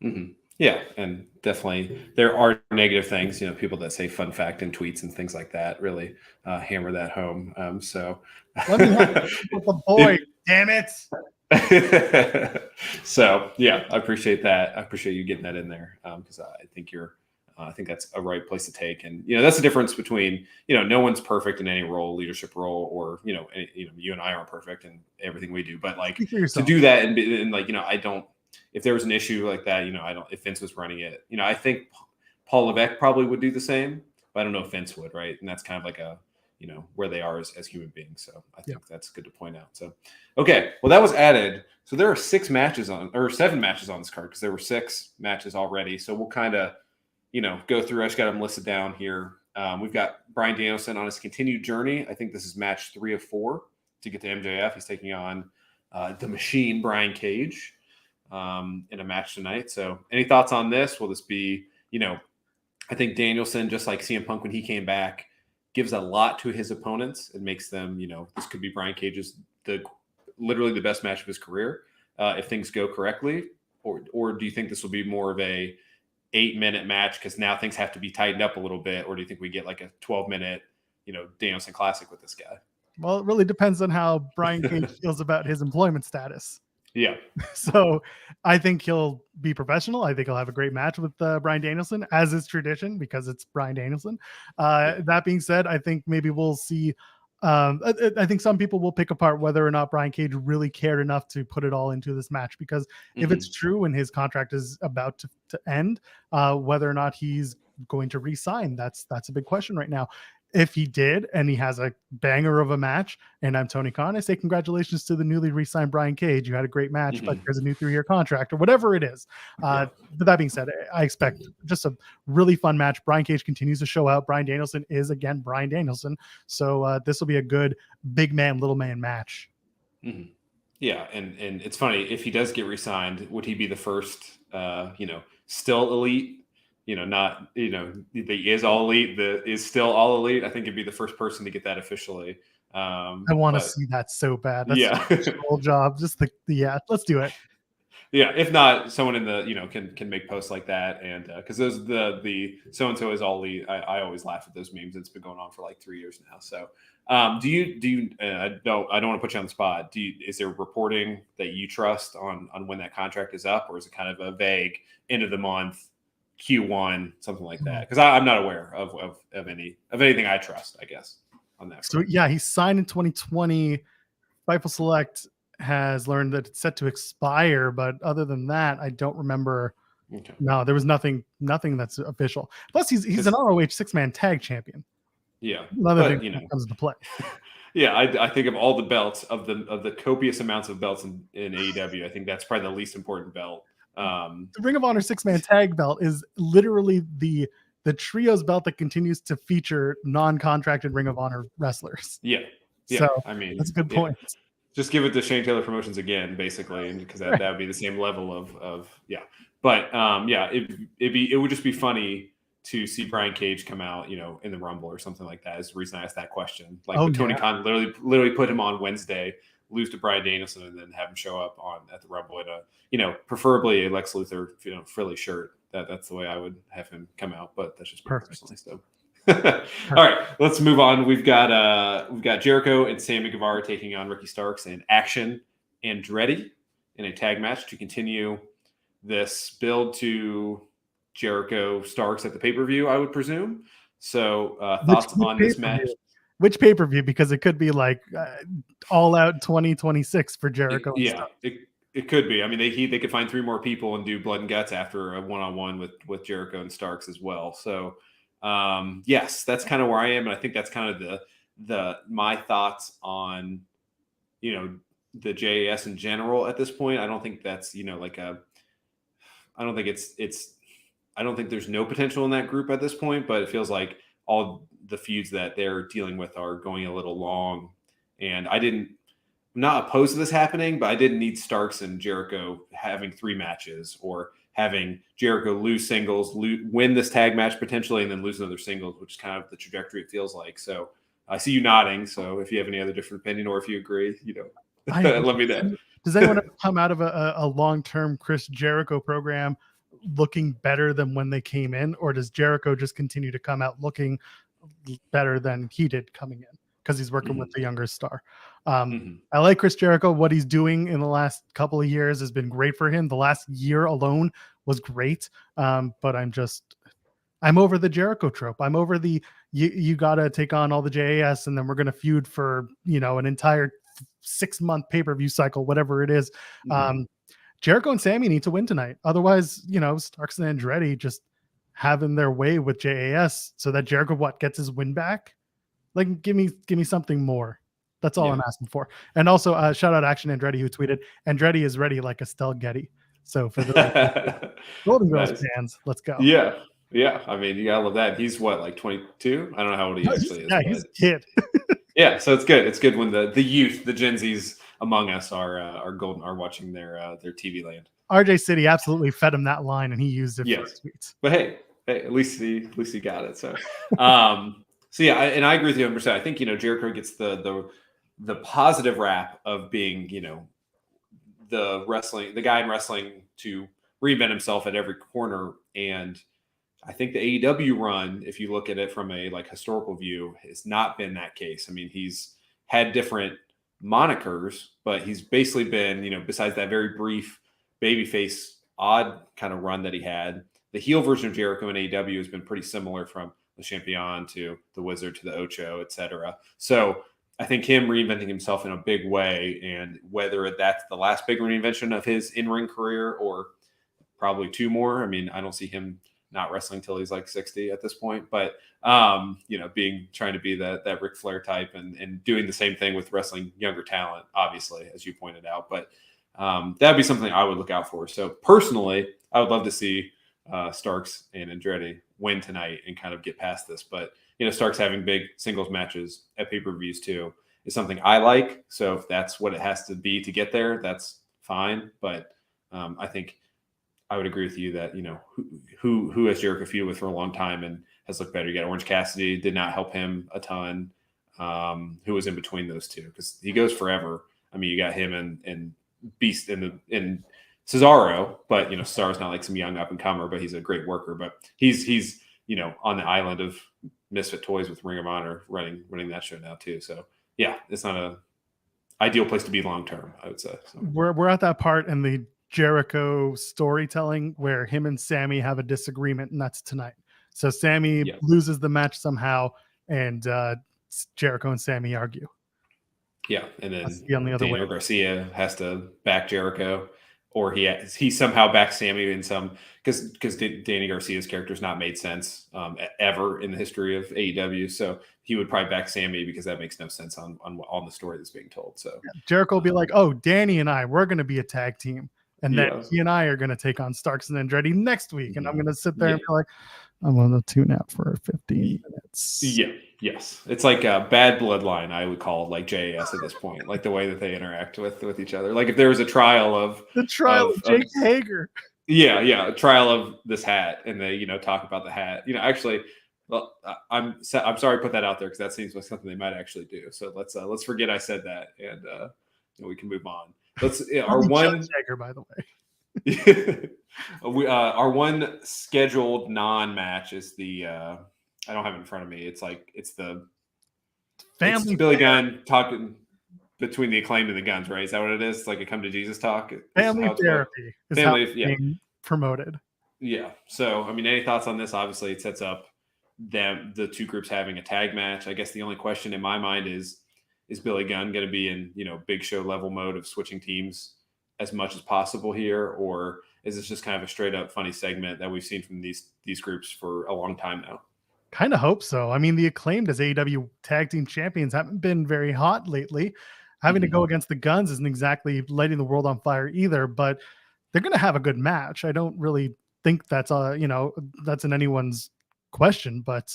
Speaker 1: Mm-hmm. Yeah. And definitely there are negative things, people that say fun fact in tweets and things like that really hammer that home. So
Speaker 2: let me with the boy, damn it.
Speaker 1: So yeah, I appreciate that. I appreciate you getting that in there because I think I think that's a right place to take. And that's the difference between no one's perfect in any role, leadership role, or you and I aren't perfect in everything we do. But like to do that and like I don't. If there was an issue like that, I don't. If Vince was running it, I think Paul Levesque probably would do the same, but I don't know if Vince would, right? And that's kind of like a where they are as human beings. So I think that's good to point out. So, okay. Well, that was added. So there are 7 matches on this card because there were 6 matches already. So we'll kind of, go through. I just got them listed down here. We've got Bryan Danielson on his continued journey. I think this is match 3 of 4 to get to MJF. He's taking on the Machine, Brian Cage, in a match tonight. So any thoughts on this? Will this be, I think Danielson, just like CM Punk when he came back, gives a lot to his opponents. It makes them, this could be Brian Cage's literally the best match of his career if things go correctly. Or do you think this will be more of a 8-minute match because now things have to be tightened up a little bit? Or do you think we get like a 12-minute, Danielson Classic with this guy?
Speaker 2: Well, it really depends on how Brian Cage feels about his employment status.
Speaker 1: Yeah.
Speaker 2: So I think he'll be professional. I think he'll have a great match with Bryan Danielson, as is tradition, because it's Bryan Danielson. That being said, I think maybe we'll see. I think some people will pick apart whether or not Brian Cage really cared enough to put it all into this match, because if it's true and his contract is about to end, whether or not he's going to re-sign, that's a big question right now. If he did, and he has a banger of a match, and I'm Tony Khan, I say congratulations to the newly re-signed Brian Cage. You had a great match, but there's a new 3-year contract or whatever it is. But that being said, I expect just a really fun match. Brian Cage continues to show out. Bryan Danielson is again Bryan Danielson. So this will be a good big man, little man match.
Speaker 1: Mm-hmm. Yeah, and it's funny, if he does get re-signed, would he be the first, still elite? Not, that he is all elite, is still all elite. I think it'd be the first person to get that officially.
Speaker 2: I want to see that so bad. That's a whole job. Just let's do it.
Speaker 1: Yeah, if not, someone in the can make posts like that, and because those the so and so is all elite. I always laugh at those memes. It's been going on for like 3 years now. So, do you? I don't want to put you on the spot. Is there reporting that you trust on when that contract is up, or is it kind of a vague end of the month? Q1, something like that, because I'm not aware of anything I trust, I guess, on that.
Speaker 2: So yeah, he signed in 2020. Fightful Select has learned that it's set to expire, but other than that, I don't remember. Okay. No, there was nothing that's official. Plus, he's an ROH 6-man tag champion.
Speaker 1: Yeah,
Speaker 2: another thing comes into play.
Speaker 1: Yeah, I think of all the belts of the copious amounts of belts in AEW, I think that's probably the least important belt.
Speaker 2: The Ring of Honor 6-man tag belt is literally the trios belt that continues to feature non-contracted Ring of Honor wrestlers.
Speaker 1: Yeah.
Speaker 2: So I mean, that's a good point.
Speaker 1: Just give it to Shane Taylor Promotions again, basically, because that would be the same level of yeah. But it would just be funny to see Brian Cage come out, in the Rumble or something like that. Is the reason I asked that question. Like Tony Khan literally put him on Wednesday, lose to Bryan Danielson, and then have him show up at the Rumble in a, preferably a Lex Luthor, frilly shirt. That's the way I would have him come out, but that's just me personally. So, All right, let's move on. We've got Jericho and Sammy Guevara taking on Ricky Starks and Action Andretti in a tag match to continue this build to Jericho Starks at the pay-per-view, I would presume. So thoughts on this match?
Speaker 2: Which pay-per-view? Because it could be like all out 2026 for Jericho.
Speaker 1: It could be. I mean, they could find 3 more people and do blood and guts after a one-on-one with Jericho and Starks as well. So yes, that's kind of where I am, and I think that's kind of my thoughts on the JAS in general at this point. I don't think that's I don't think I don't think there's no potential in that group at this point, but it feels like all the feuds that they're dealing with are going a little long. And I'm not opposed to this happening, but I didn't need Starks and Jericho having 3 matches or having Jericho lose singles, win this tag match potentially, and then lose another singles, which is kind of the trajectory it feels like. So I see you nodding. So if you have any other different opinion or if you agree, let me know.
Speaker 2: Does anyone ever come out of a long-term Chris Jericho program looking better than when they came in, or does Jericho just continue to come out looking better than he did coming in because he's working with the younger star? I like Chris Jericho. What he's doing in the last couple of years has been great for him. The last year alone was great, but I'm over the Jericho trope. I'm over you got to take on all the JAS and then we're going to feud for an entire 6-month pay-per-view cycle, whatever it is. Jericho and Sammy need to win tonight. Otherwise, Starks and Andretti just having their way with JAS so that Jericho gets his win back. Like, give me something more. That's all I'm asking for. And also, shout out Action Andretti who tweeted, Andretti is ready like Estelle Getty. So for the Golden Girls fans, let's go.
Speaker 1: Yeah. Yeah. I mean, you gotta love that. He's what, like 22? I don't know how old he actually is.
Speaker 2: Yeah, he's a kid.
Speaker 1: Yeah, so it's good. It's good when the youth, the Gen Zs among us are watching their TV land.
Speaker 2: RJ City absolutely fed him that line, and he used it for his tweets.
Speaker 1: But hey, at least he got it. So, so yeah, and I agree with you 100%. I think Jericho gets the positive rap of being the guy in wrestling to reinvent himself at every corner. And I think the AEW run, if you look at it from a historical view, has not been that case. I mean, he's had different monikers, but he's basically been, besides that very brief babyface odd kind of run that he had, the heel version of Jericho in AEW has been pretty similar from the Champion to the Wizard to the Ocho, etc. So I think him reinventing himself in a big way, and whether that's the last big reinvention of his in-ring career or probably 2 more. I mean, I don't see him not wrestling till he's like 60 at this point, but trying to be that Ric Flair type and doing the same thing with wrestling younger talent, obviously, as you pointed out. But that'd be something I would look out for. So personally, I would love to see Starks and Andretti win tonight and kind of get past this. But Starks having big singles matches at pay-per-views too is something I like. So if that's what it has to be to get there, that's fine. But I think I would agree with you that who has Jericho feuded with for a long time and has looked better. You got Orange Cassidy, did not help him a ton. Who was in between those two because he goes forever. I mean, you got him and Beast in Cesaro, but Cesaro's not like some young up and comer, but he's a great worker. But he's on the island of misfit toys with Ring of Honor running that show now too. So yeah, it's not a ideal place to be long term, I would say. So.
Speaker 2: We're at that part in the Jericho storytelling where him and Sammy have a disagreement, and that's tonight. So Sammy loses the match somehow, and Jericho and Sammy argue. Yeah,
Speaker 1: and then Daniel Garcia has to back Jericho, or he somehow backs Sammy in some because Danny Garcia's character has not made sense ever in the history of AEW. So he would probably back Sammy because that makes no sense on the story that's being told. So
Speaker 2: Jericho will be like, "Oh, Danny and we're going to be a tag team." And then he and I are going to take on Starks and Andretti next week. And I'm going to sit there and be like, I'm going to tune out for 15 minutes.
Speaker 1: Yeah. Yes. It's like a bad bloodline, I would call like JAS at this point, like the way that they interact with each other. Like if there was a trial of
Speaker 2: Jake Hager.
Speaker 1: Yeah. Yeah. A trial of this hat. And they, talk about the hat, actually, well, I'm sorry to put that out there because that seems like something they might actually do. So let's forget I said that and we can move on. Our one
Speaker 2: Jagger, by the way.
Speaker 1: our one scheduled non-match is the I don't have it in front of me. It's like it's
Speaker 2: Family
Speaker 1: Billy Gunn talking between the Acclaimed and the Guns, right? Is that what it is? It's like a come to Jesus talk.
Speaker 2: Family therapy is how it's being promoted.
Speaker 1: Yeah. So, I mean, any thoughts on this? Obviously, it sets up the two groups having a tag match. I guess the only question in my mind is Billy Gunn going to be in, big show level mode of switching teams as much as possible here? Or is this just kind of a straight up funny segment that we've seen from these groups for a long time now?
Speaker 2: Kind of hope so. I mean, the Acclaimed as AEW tag team champions haven't been very hot lately. Having to go against the Guns isn't exactly lighting the world on fire either, but they're going to have a good match. I don't really think that's that's in anyone's question, but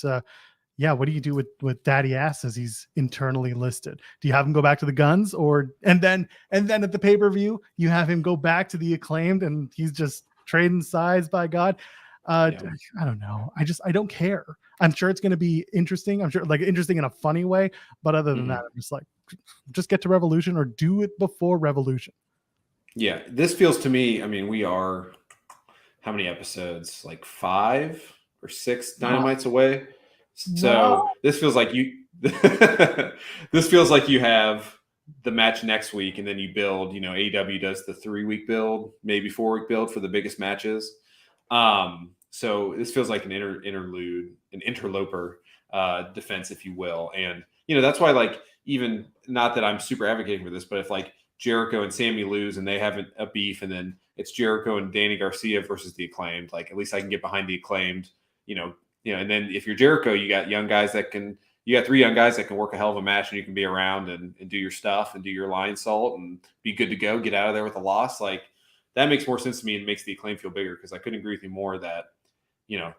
Speaker 2: yeah, what do you do with Daddy Ass as he's internally listed? Do you have him go back to the Guns, and then at the pay-per-view you have him go back to the Acclaimed and he's just trading sides? By God. I don't know. I don't care. I'm sure it's going to be interesting. I'm sure interesting in a funny way, but other than that, I'm just like, just get to Revolution or do it before Revolution.
Speaker 1: Yeah, this feels to me, I mean, we are how many episodes? Like 5 or 6 Dynamites away. So this feels like this feels like you have the match next week, and then you build, AEW does the 3-week build, maybe 4-week build for the biggest matches. So this feels like an interlude, an interloper defense, if you will. And, that's why, even not that I'm super advocating for this, but if Jericho and Sammy lose and they have a beef, and then it's Jericho and Danny Garcia versus the Acclaimed, at least I can get behind the Acclaimed, and then if you're Jericho, you got 3 young guys that can work a hell of a match, and you can be around and do your stuff and do your line salt and be good to go, get out of there with a loss. That makes more sense to me and makes the Acclaim feel bigger, because I couldn't agree with you more that,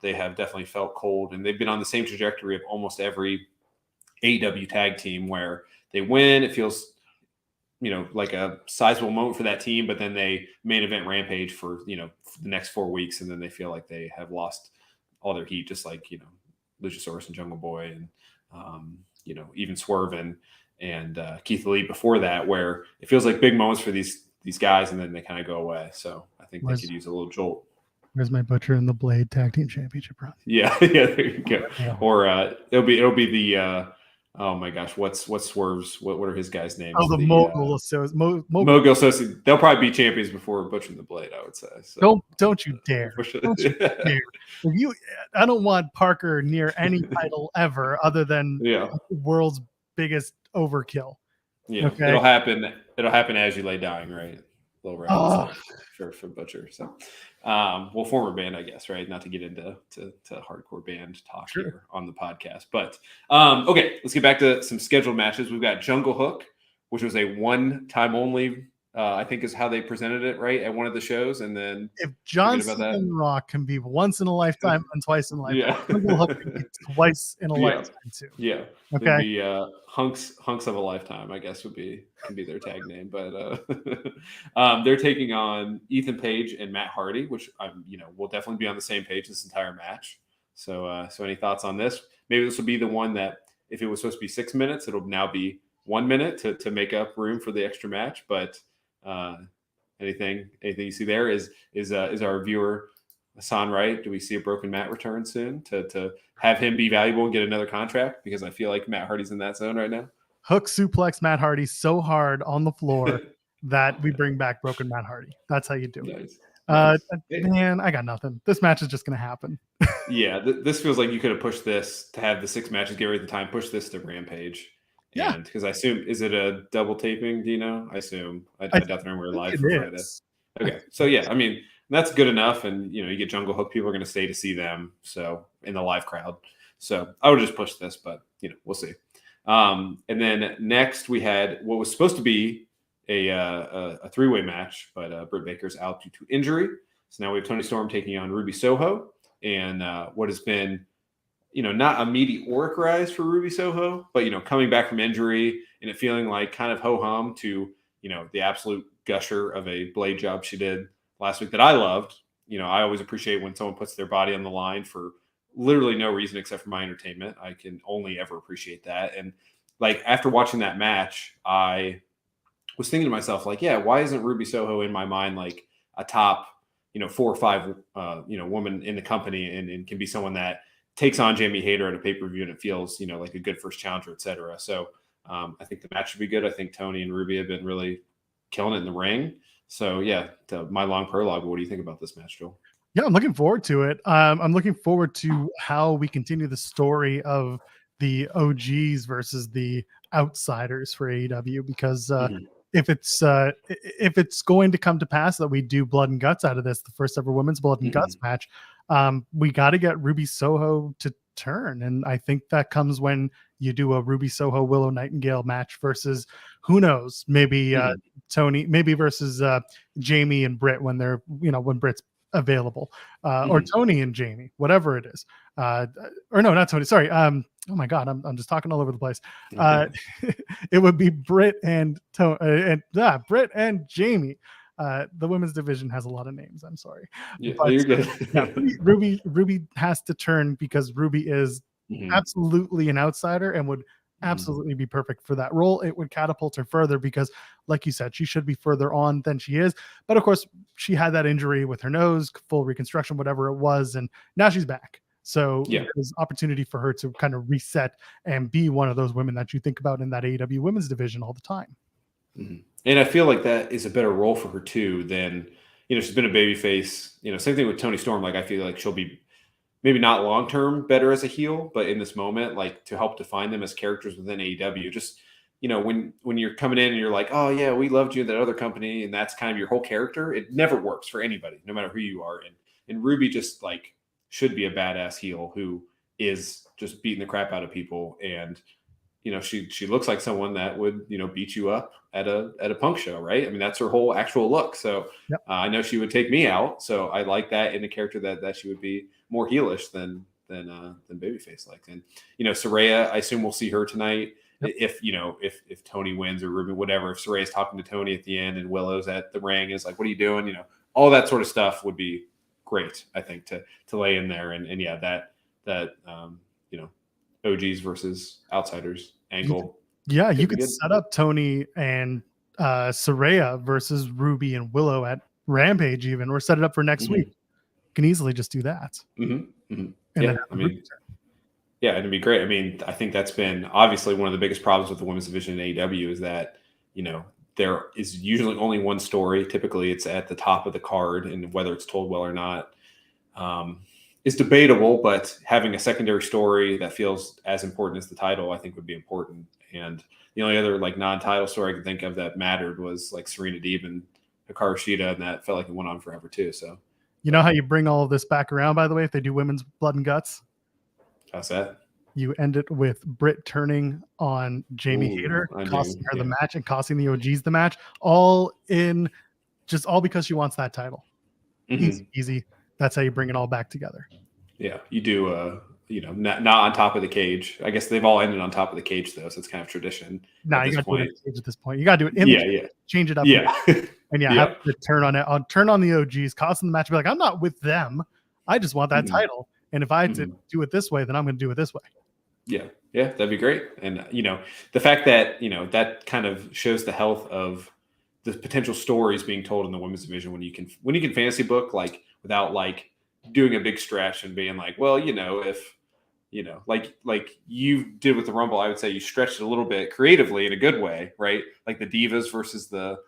Speaker 1: they have definitely felt cold, and they've been on the same trajectory of almost every AEW tag team where they win. It feels, like a sizable moment for that team, but then they main event Rampage for, the next 4 weeks, and then they feel like they have lost all their heat, just like, Luchasaurus and Jungle Boy and, even Swerve and Keith Lee before that, where it feels like big moments for these guys, and then they kind of go away. So I think they could use a little jolt.
Speaker 2: Where's my Butcher and the Blade tag team championship run?
Speaker 1: Yeah, there you go. Yeah. Or it'll be the oh my gosh, what's Swerve's? What are his guys' names?
Speaker 2: Oh, the Mogul
Speaker 1: Associate. They'll probably be champions before Butcher and the Blade, I would say. So.
Speaker 2: Don't you dare! Don't you dare. I don't want Parker near any title ever, other than the world's biggest overkill.
Speaker 1: Yeah, okay? It'll happen as you lay dying, right? Little round for Butcher. So, former band, I guess, right? Not to get into to hardcore band talk here on the podcast, but okay, let's get back to some scheduled matches. We've got Jungle Hook, which was a one-time only. I think is how they presented it, right, at one of the shows. And then
Speaker 2: if John Cena and Rock can be once in a lifetime and twice in a lifetime, Jungle Hook can be twice in a lifetime too.
Speaker 1: Yeah. Okay. The hunks of a lifetime, I guess, can be their tag name. But they're taking on Ethan Page and Matt Hardy, which will definitely be on the same page this entire match. So any thoughts on this? Maybe this will be the one that, if it was supposed to be 6 minutes, it'll now be 1 minute to make up room for the extra match. But anything you see there is our viewer Hassan right? Do we see a broken Matt return soon to have him be valuable and get another contract? Because I feel like Matt Hardy's in that zone right now.
Speaker 2: Hook suplex Matt Hardy so hard on the floor that we bring back broken Matt Hardy. That's how you do it. Nice. Man, I got nothing. This match is just going to happen.
Speaker 1: Yeah, this feels like you could have pushed this to have the 6 matches, get rid of the time, push this to Rampage. Yeah, because I assume, is it a double taping? Do you know? I assume. I doubt that we're live for Friday. Okay, so yeah, I mean, that's good enough. And, you get Jungle Hook. People are going to stay to see them. So in the live crowd. So I would just push this, but, we'll see. And then next we had what was supposed to be a 3-way match, but Britt Baker's out due to injury. So now we have Toni Storm taking on Ruby Soho, and what has been, not a meteoric rise for Ruby Soho, but, coming back from injury and it feeling like kind of ho-hum to, the absolute gusher of a blade job she did last week that I loved. I always appreciate when someone puts their body on the line for literally no reason except for my entertainment. I can only ever appreciate that. And after watching that match, I was thinking to myself, why isn't Ruby Soho in my mind a top, 4 or 5, woman in the company and can be someone that takes on Jamie Hayter at a pay-per-view and it feels, like a good first challenger, et cetera. So I think the match should be good. I think Tony and Ruby have been really killing it in the ring. So yeah, my long prologue. What do you think about this match, Joel?
Speaker 2: Yeah, I'm looking forward to it. I'm looking forward to how we continue the story of the OGs versus the outsiders for AEW, because if it's going to come to pass that we do blood and guts out of this, the first ever women's blood and guts match, we got to get Ruby Soho to turn, and I think that comes when you do a Ruby Soho Willow Nightingale match versus, who knows, maybe Tony, maybe versus Jamie and Britt when they're when Britt's available, or Tony and Jamie, whatever it is, or no, not Tony, sorry, oh my god, I'm just talking all over the place. It would be Britt and Britt and Jamie. The women's division has a lot of names, I'm sorry.
Speaker 1: Yeah, but, you're good.
Speaker 2: Yeah, Ruby has to turn, because Ruby is absolutely an outsider and would absolutely be perfect for that role. It would catapult her further, because like you said, she should be further on than she is, but of course she had that injury with her nose, full reconstruction, whatever it was, and now she's back. So there's opportunity for her to kind of reset and be one of those women that you think about in that AEW women's division all the time.
Speaker 1: And I feel like that is a better role for her too than, she's been a babyface, same thing with Toni Storm. Like, I feel like she'll be maybe not long-term better as a heel, but in this moment, like, to help define them as characters within AEW, just, when you're coming in and you're like, oh yeah, we loved you in that other company, and that's kind of your whole character, it never works for anybody, no matter who you are. And Ruby just like should be a badass heel who is just beating the crap out of people. And, she looks like someone that would, beat you up at a punk show, right? I mean, that's her whole actual look. So I know she would take me out. So I like that in a character that she would be more heelish than babyface like. And, Saraya, I assume we'll see her tonight. If Tony wins or Ruby, whatever, if Saraya's talking to Tony at the end and Willow's at the ring is like, what are you doing? All that sort of stuff would be great, I think, to lay in there. And yeah, that OGs versus outsiders angle.
Speaker 2: Yeah, you could set up Tony and Saraya versus Ruby and Willow at Rampage even, or set it up for next week. You can easily just do that.
Speaker 1: Yeah, I mean, yeah, it'd be great. I mean, I think that's been obviously one of the biggest problems with the women's division in AEW is that, there is usually only one story. Typically it's at the top of the card, and whether it's told well or not is debatable, but having a secondary story that feels as important as the title, I think would be important. And the only other like non-title story I can think of that mattered was like Serena Deeb and Hikaru Shida, and that felt like it went on forever too. So,
Speaker 2: how you bring all of this back around, by the way, if they do women's blood and guts?
Speaker 1: How's that?
Speaker 2: You end it with Britt turning on Jamie Hayter, costing her the match and costing the OGs the match, all because she wants that title. Easy. That's how you bring it all back together.
Speaker 1: Yeah, you do. Not on top of the cage. I guess they've all ended on top of the cage though, so it's kind of tradition.
Speaker 2: No, you got to do it at this point. You got to do it in the cage, change it up. And have to turn on it. I'll turn on the OGs, costing the match. Be like, I'm not with them. I just want that title. And if I had to do it this way, then I'm going to do it this way. Yeah,
Speaker 1: that'd be great. And the fact that that kind of shows the health of the potential stories being told in the women's division when you can fantasy book like without like doing a big stretch and being like, well, if like you did with the Rumble, I would say you stretched it a little bit creatively in a good way, right? Like the Divas versus the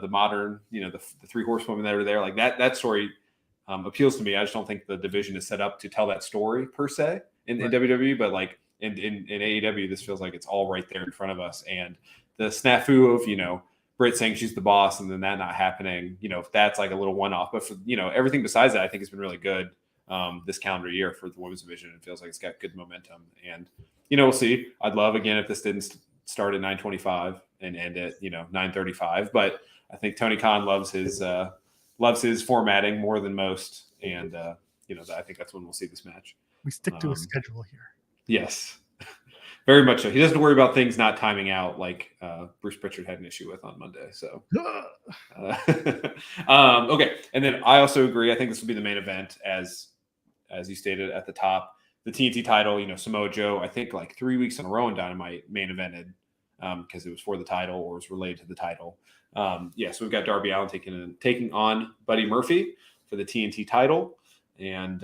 Speaker 1: modern, the three horsewomen that are there, like that story appeals to me. I just don't think the division is set up to tell that story per se in WWE, but like in AEW, this feels like it's all right there in front of us. And the snafu of, Britt saying she's the boss and then that not happening, that's like a little one-off. But for, everything besides that, I think has been really good this calendar year for the women's division. It feels like it's got good momentum. And, we'll see. I'd love, again, if this didn't start at 9:25 and end at, 9:35. But I think Tony Khan loves his formatting more than most. And, I think that's when we'll see this match.
Speaker 2: We stick to a schedule here.
Speaker 1: Yes. Very much so. He doesn't worry about things not timing out like Bruce Pritchard had an issue with on Monday. So, okay. And then I also agree. I think this will be the main event, as you stated at the top. The TNT title, Samoa Joe, I think like 3 weeks in a row in Dynamite main evented because it was for the title or was related to the title. So we've got Darby Allin taking on Buddy Murphy for the TNT title. And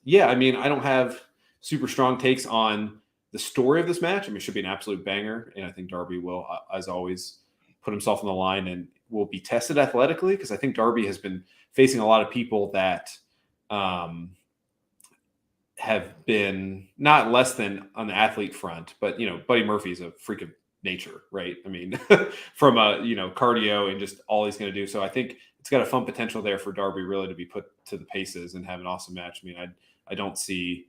Speaker 1: yeah, I mean, I don't have super strong takes on the story of this match. I mean, it should be an absolute banger, and I think Darby will, as always, put himself on the line and will be tested athletically, because I think Darby has been facing a lot of people that have been not less than on the athlete front, but Buddy Murphy's a freak of nature, right? I mean, from cardio and just all he's going to do. So I think it's got a fun potential there for Darby really to be put to the paces and have an awesome match. I mean, I don't see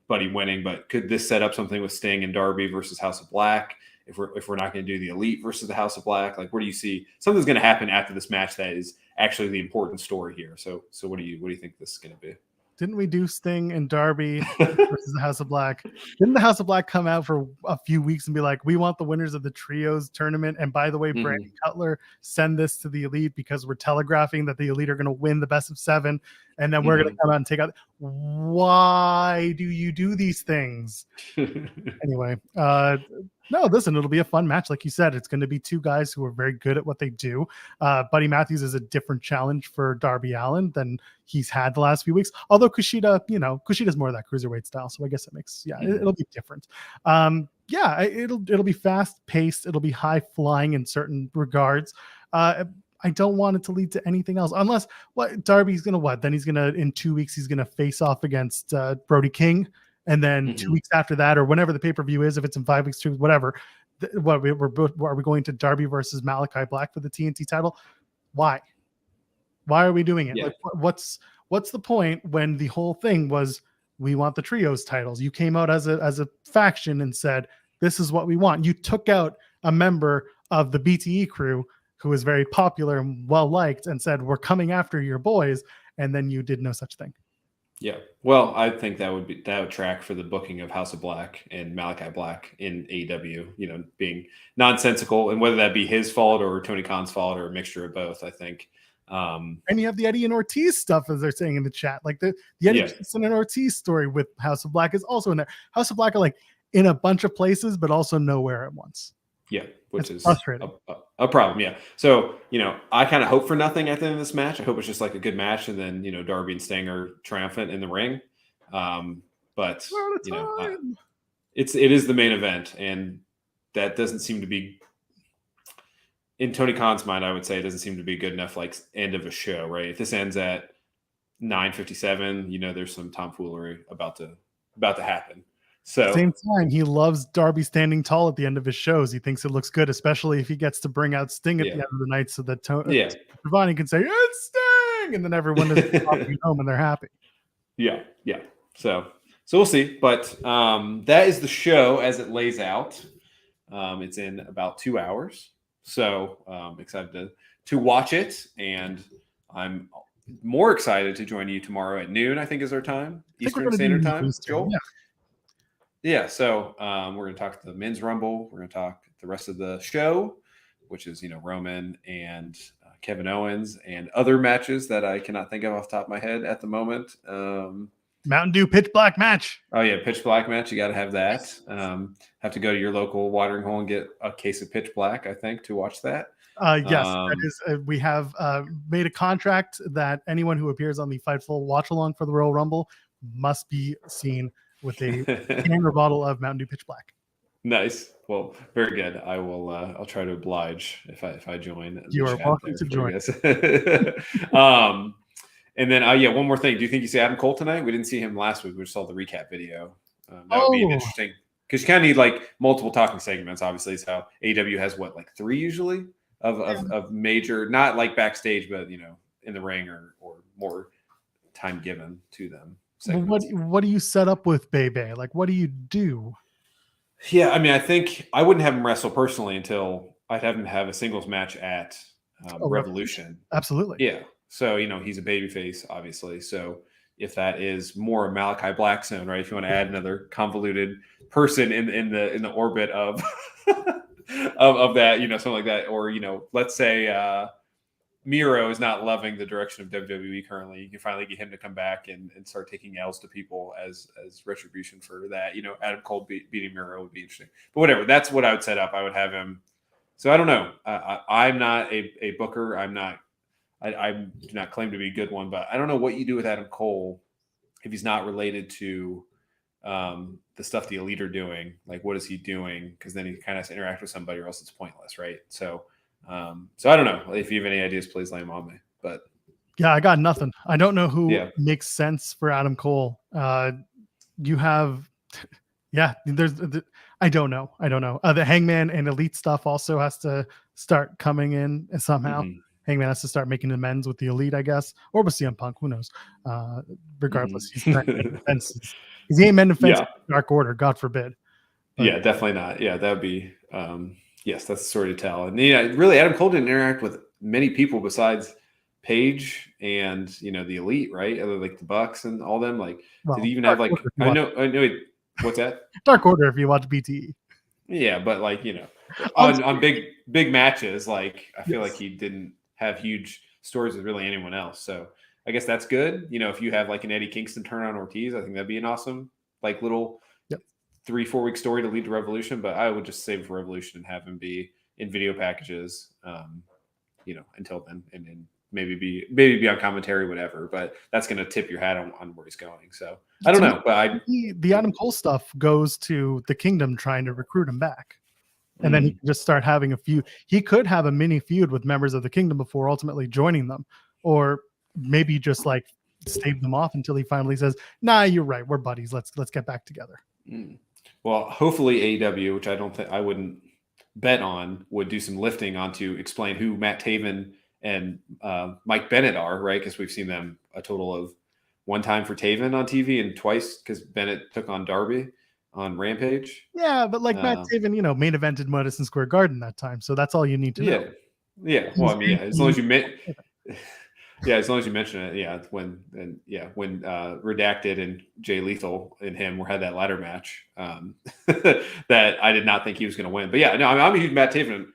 Speaker 1: Buddy winning, but could this set up something with Sting and Darby versus House of Black? If we're not going to do the Elite versus the House of Black, like where do you see something's going to happen after this match that is actually the important story here? So what do you think this is going to be?
Speaker 2: Didn't we do Sting and Darby versus the House of Black? Didn't the House of Black come out for a few weeks and be like, we want the winners of the trios tournament? And by the way, Brandon Cutler, send this to the Elite because we're telegraphing that the Elite are going to win the best of 7. And then we're going to come out and take out. Why do you do these things? Anyway, no, listen, it'll be a fun match. Like you said, it's going to be two guys who are very good at what they do. Buddy Matthews is a different challenge for Darby Allin than he's had the last few weeks. Although Kushida's more of that cruiserweight style. So I guess it makes, it'll be different. It'll be fast paced. It'll be high flying in certain regards. I don't want it to lead to anything else unless Darby's going to Then he's going to, in 2 weeks, he's going to face off against Brody King. And then 2 weeks after that, or whenever the pay-per-view is, if it's in 5 weeks, 2 weeks, whatever, are we going to Darby versus Malachi Black for the TNT title? Why are we doing it?
Speaker 1: Yeah.
Speaker 2: Like, what's the point when the whole thing was we want the trios titles? You came out as a faction and said, this is what we want. You took out a member of the BTE crew who was very popular and well-liked and said, we're coming after your boys. And then you did no such thing.
Speaker 1: Yeah, well, I think that would track for the booking of House of Black and Malachi Black in AEW, being nonsensical, and whether that be his fault or Tony Khan's fault or a mixture of both, I think.
Speaker 2: And you have the Eddie and Ortiz stuff, as they're saying in the chat. Like the Eddie Kingston and Ortiz story with House of Black is also in there. House of Black are like in a bunch of places, but also nowhere at once.
Speaker 1: Yeah, which is
Speaker 2: frustrating.
Speaker 1: A problem. Yeah. So, I kind of hope for nothing at the end of this match. I hope it's just like a good match. And then, Darby and Sting are triumphant in the ring. But, it is the main event. And that doesn't seem to be, in Tony Khan's mind, I would say it doesn't seem to be good enough, like end of a show, right? If this ends at 9:57, there's some tomfoolery about to happen. So
Speaker 2: same time, he loves Darby standing tall at the end of his shows. He thinks it looks good, especially if he gets to bring out Sting at the end of the night, so that Giovanni can say it's Sting, and then everyone is walking home and they're happy.
Speaker 1: Yeah. So we'll see, but that is the show as it lays out. It's in about 2 hours, so excited to watch it, and I'm more excited to join you tomorrow at noon. I think is our time, Eastern Standard Time. Joel. Yeah, so we're going to talk the Men's Rumble. We're going to talk the rest of the show, which is, Roman and Kevin Owens and other matches that I cannot think of off the top of my head at the moment.
Speaker 2: Mountain Dew Pitch Black match.
Speaker 1: Oh, yeah, Pitch Black match. You got to have that. Have to go to your local watering hole and get a case of Pitch Black, I think, to watch that.
Speaker 2: Yes, that is. We have made a contract that anyone who appears on the Fightful watch-along for the Royal Rumble must be seen with a can or bottle of Mountain Dew Pitch Black.
Speaker 1: Nice. Well, very good. I will. I'll try to oblige if I join.
Speaker 2: You are welcome to join.
Speaker 1: And then, one more thing. Do you think you see Adam Cole tonight? We didn't see him last week. We just saw the recap video. That would be interesting because you kind of need like multiple talking segments. Obviously, is how AEW has 3 usually of major, not like backstage, but in the ring or more time given to them.
Speaker 2: What do you set up with Bebe? Like, what do you do?
Speaker 1: Yeah, I mean, I think I wouldn't have him wrestle personally until I'd have him have a singles match at Revolution.
Speaker 2: Absolutely.
Speaker 1: Yeah. So, he's a babyface, obviously. So if that is more Malachi Black zone, right? If you want to add another convoluted person in the orbit of of that, something like that, or let's say Miro is not loving the direction of WWE currently. You can finally get him to come back and start taking L's to people as retribution for that. Adam Cole beating Miro would be interesting. But whatever, that's what I would set up. I would have him. So I don't know. I'm not a booker. I do not claim to be a good one, but I don't know what you do with Adam Cole if he's not related to the stuff the Elite are doing, like what is he doing? Because then he kind of has to interact with somebody, or else it's pointless, right? So, so I don't know. If you have any ideas, please lay them on me. But
Speaker 2: yeah, I got nothing. I don't know who
Speaker 1: yeah,
Speaker 2: makes sense for Adam Cole. You have, yeah, I don't know. The Hangman and Elite stuff also has to start coming in somehow.
Speaker 1: mm-hmm.
Speaker 2: Hangman has to start making amends with the Elite, I guess, or with CM Punk. Who knows? Regardless, he's not mending fences. He ain't mending fences. Dark Order, God forbid.
Speaker 1: But, yeah, definitely not. Yeah, that would be. Yes, that's the story to tell. And really, Adam Cole didn't interact with many people besides Page and the Elite, right? Like the Bucks and all them. Like, did he even have like? I know. What's that?
Speaker 2: Dark Order, if you watch BTE.
Speaker 1: Yeah, but like on big matches, like I feel like he didn't have huge stories with really anyone else. So I guess that's good. If you have like an Eddie Kingston turn on Ortiz, I think that'd be an awesome like little 3-4 week story to lead to Revolution. But I would just save it for Revolution and have him be in video packages, until then, and then maybe be on commentary, whatever. But that's going to tip your hat on where he's going. So I don't know, but
Speaker 2: the Adam Cole stuff goes to the Kingdom trying to recruit him back. And then he can just start having a feud. He could have a mini feud with members of the Kingdom before ultimately joining them, or maybe just like stave them off until he finally says, "Nah, you're right. We're buddies. Let's get back together."
Speaker 1: Well, hopefully AEW, which I wouldn't bet on, would do some lifting on to explain who Matt Taven and Mike Bennett are, right? Because we've seen them a total of one time for Taven on TV and twice because Bennett took on Darby on Rampage.
Speaker 2: Yeah, but like Matt Taven, main evented Madison Square Garden that time, so that's all you need to know.
Speaker 1: Yeah. Well, I mean, as long as you as long as you mention it, when Redacted and Jay Lethal and him had that ladder match, that I did not think he was going to win. But yeah, no, I'm a huge Matt Taven.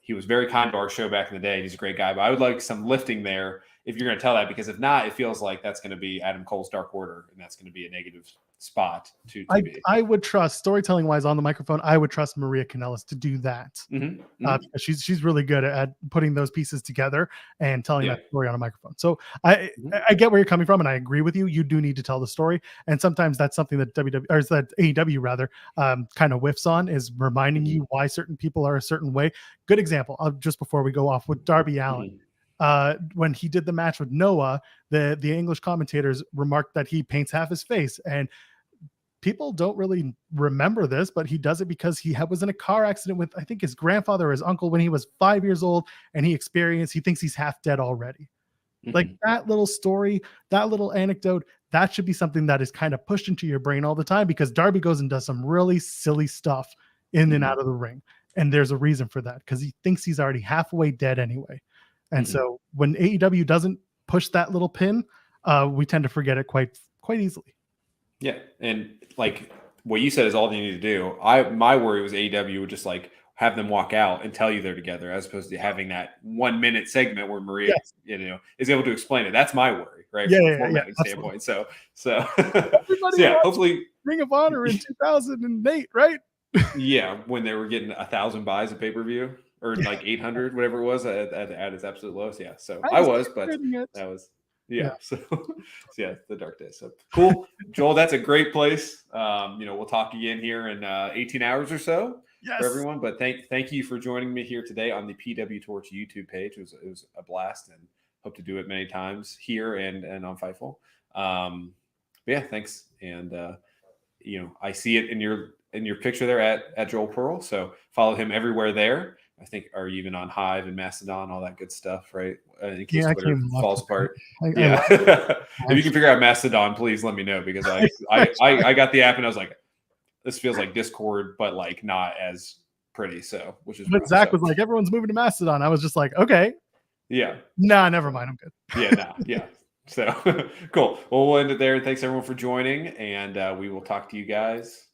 Speaker 1: He was very kind to our show back in the day. He's a great guy, but I would like some lifting there if you're going to tell that, because if not, it feels like that's going to be Adam Cole's Dark Order, and that's going to be a negative spot to be.
Speaker 2: I would trust, storytelling wise on the microphone, I would trust Maria Kanellis to do that. Because she's really good at putting those pieces together and telling that story on a microphone. So I get where you're coming from, and I agree with you. You do need to tell the story, and sometimes that's something that AEW rather kind of whiffs on, is reminding you why certain people are a certain way. Good example, just before we go off, with Darby Allin. When he did the match with Noah, the English commentators remarked that he paints half his face, and people don't really remember this, but he does it because he was in a car accident with, I think, his grandfather or his uncle when he was 5 years old, and he thinks he's half dead already. Like that little story, that little anecdote, that should be something that is kind of pushed into your brain all the time, because Darby goes and does some really silly stuff in and out of the ring. And there's a reason for that, because he thinks he's already halfway dead anyway. And so when AEW doesn't push that little pin, we tend to forget it quite easily.
Speaker 1: Yeah, and like what you said is all they need to do. My worry was AEW would just like have them walk out and tell you they're together, as opposed to having that 1 minute segment where Maria, is able to explain it. That's my worry, right? From a formatting standpoint. So hopefully
Speaker 2: Ring of Honor in 2008, right?
Speaker 1: Yeah, when they were getting 1,000 buys of pay-per-view, or like 800, whatever it was, at its absolute lowest. Yeah, so I was, but that was. So the dark days. So cool, Joel. That's a great place. We'll talk again here in 18 hours or so for everyone. But thank you for joining me here today on the PWTorch YouTube page. It was a blast, and hope to do it many times here and on Fightful. Thanks. And I see it in your picture there at Joel Pearl. So follow him everywhere there. I think are even on Hive and Mastodon, all that good stuff, right? In case Twitter falls apart. If you can figure out Mastodon, please let me know, because I got the app and I was like, this feels like Discord, but like not as pretty. So
Speaker 2: but Zach was like, everyone's moving to Mastodon. I was just like, okay.
Speaker 1: Yeah.
Speaker 2: Nah, never mind. I'm good.
Speaker 1: Yeah. So cool. Well, we'll end it there. Thanks everyone for joining, and we will talk to you guys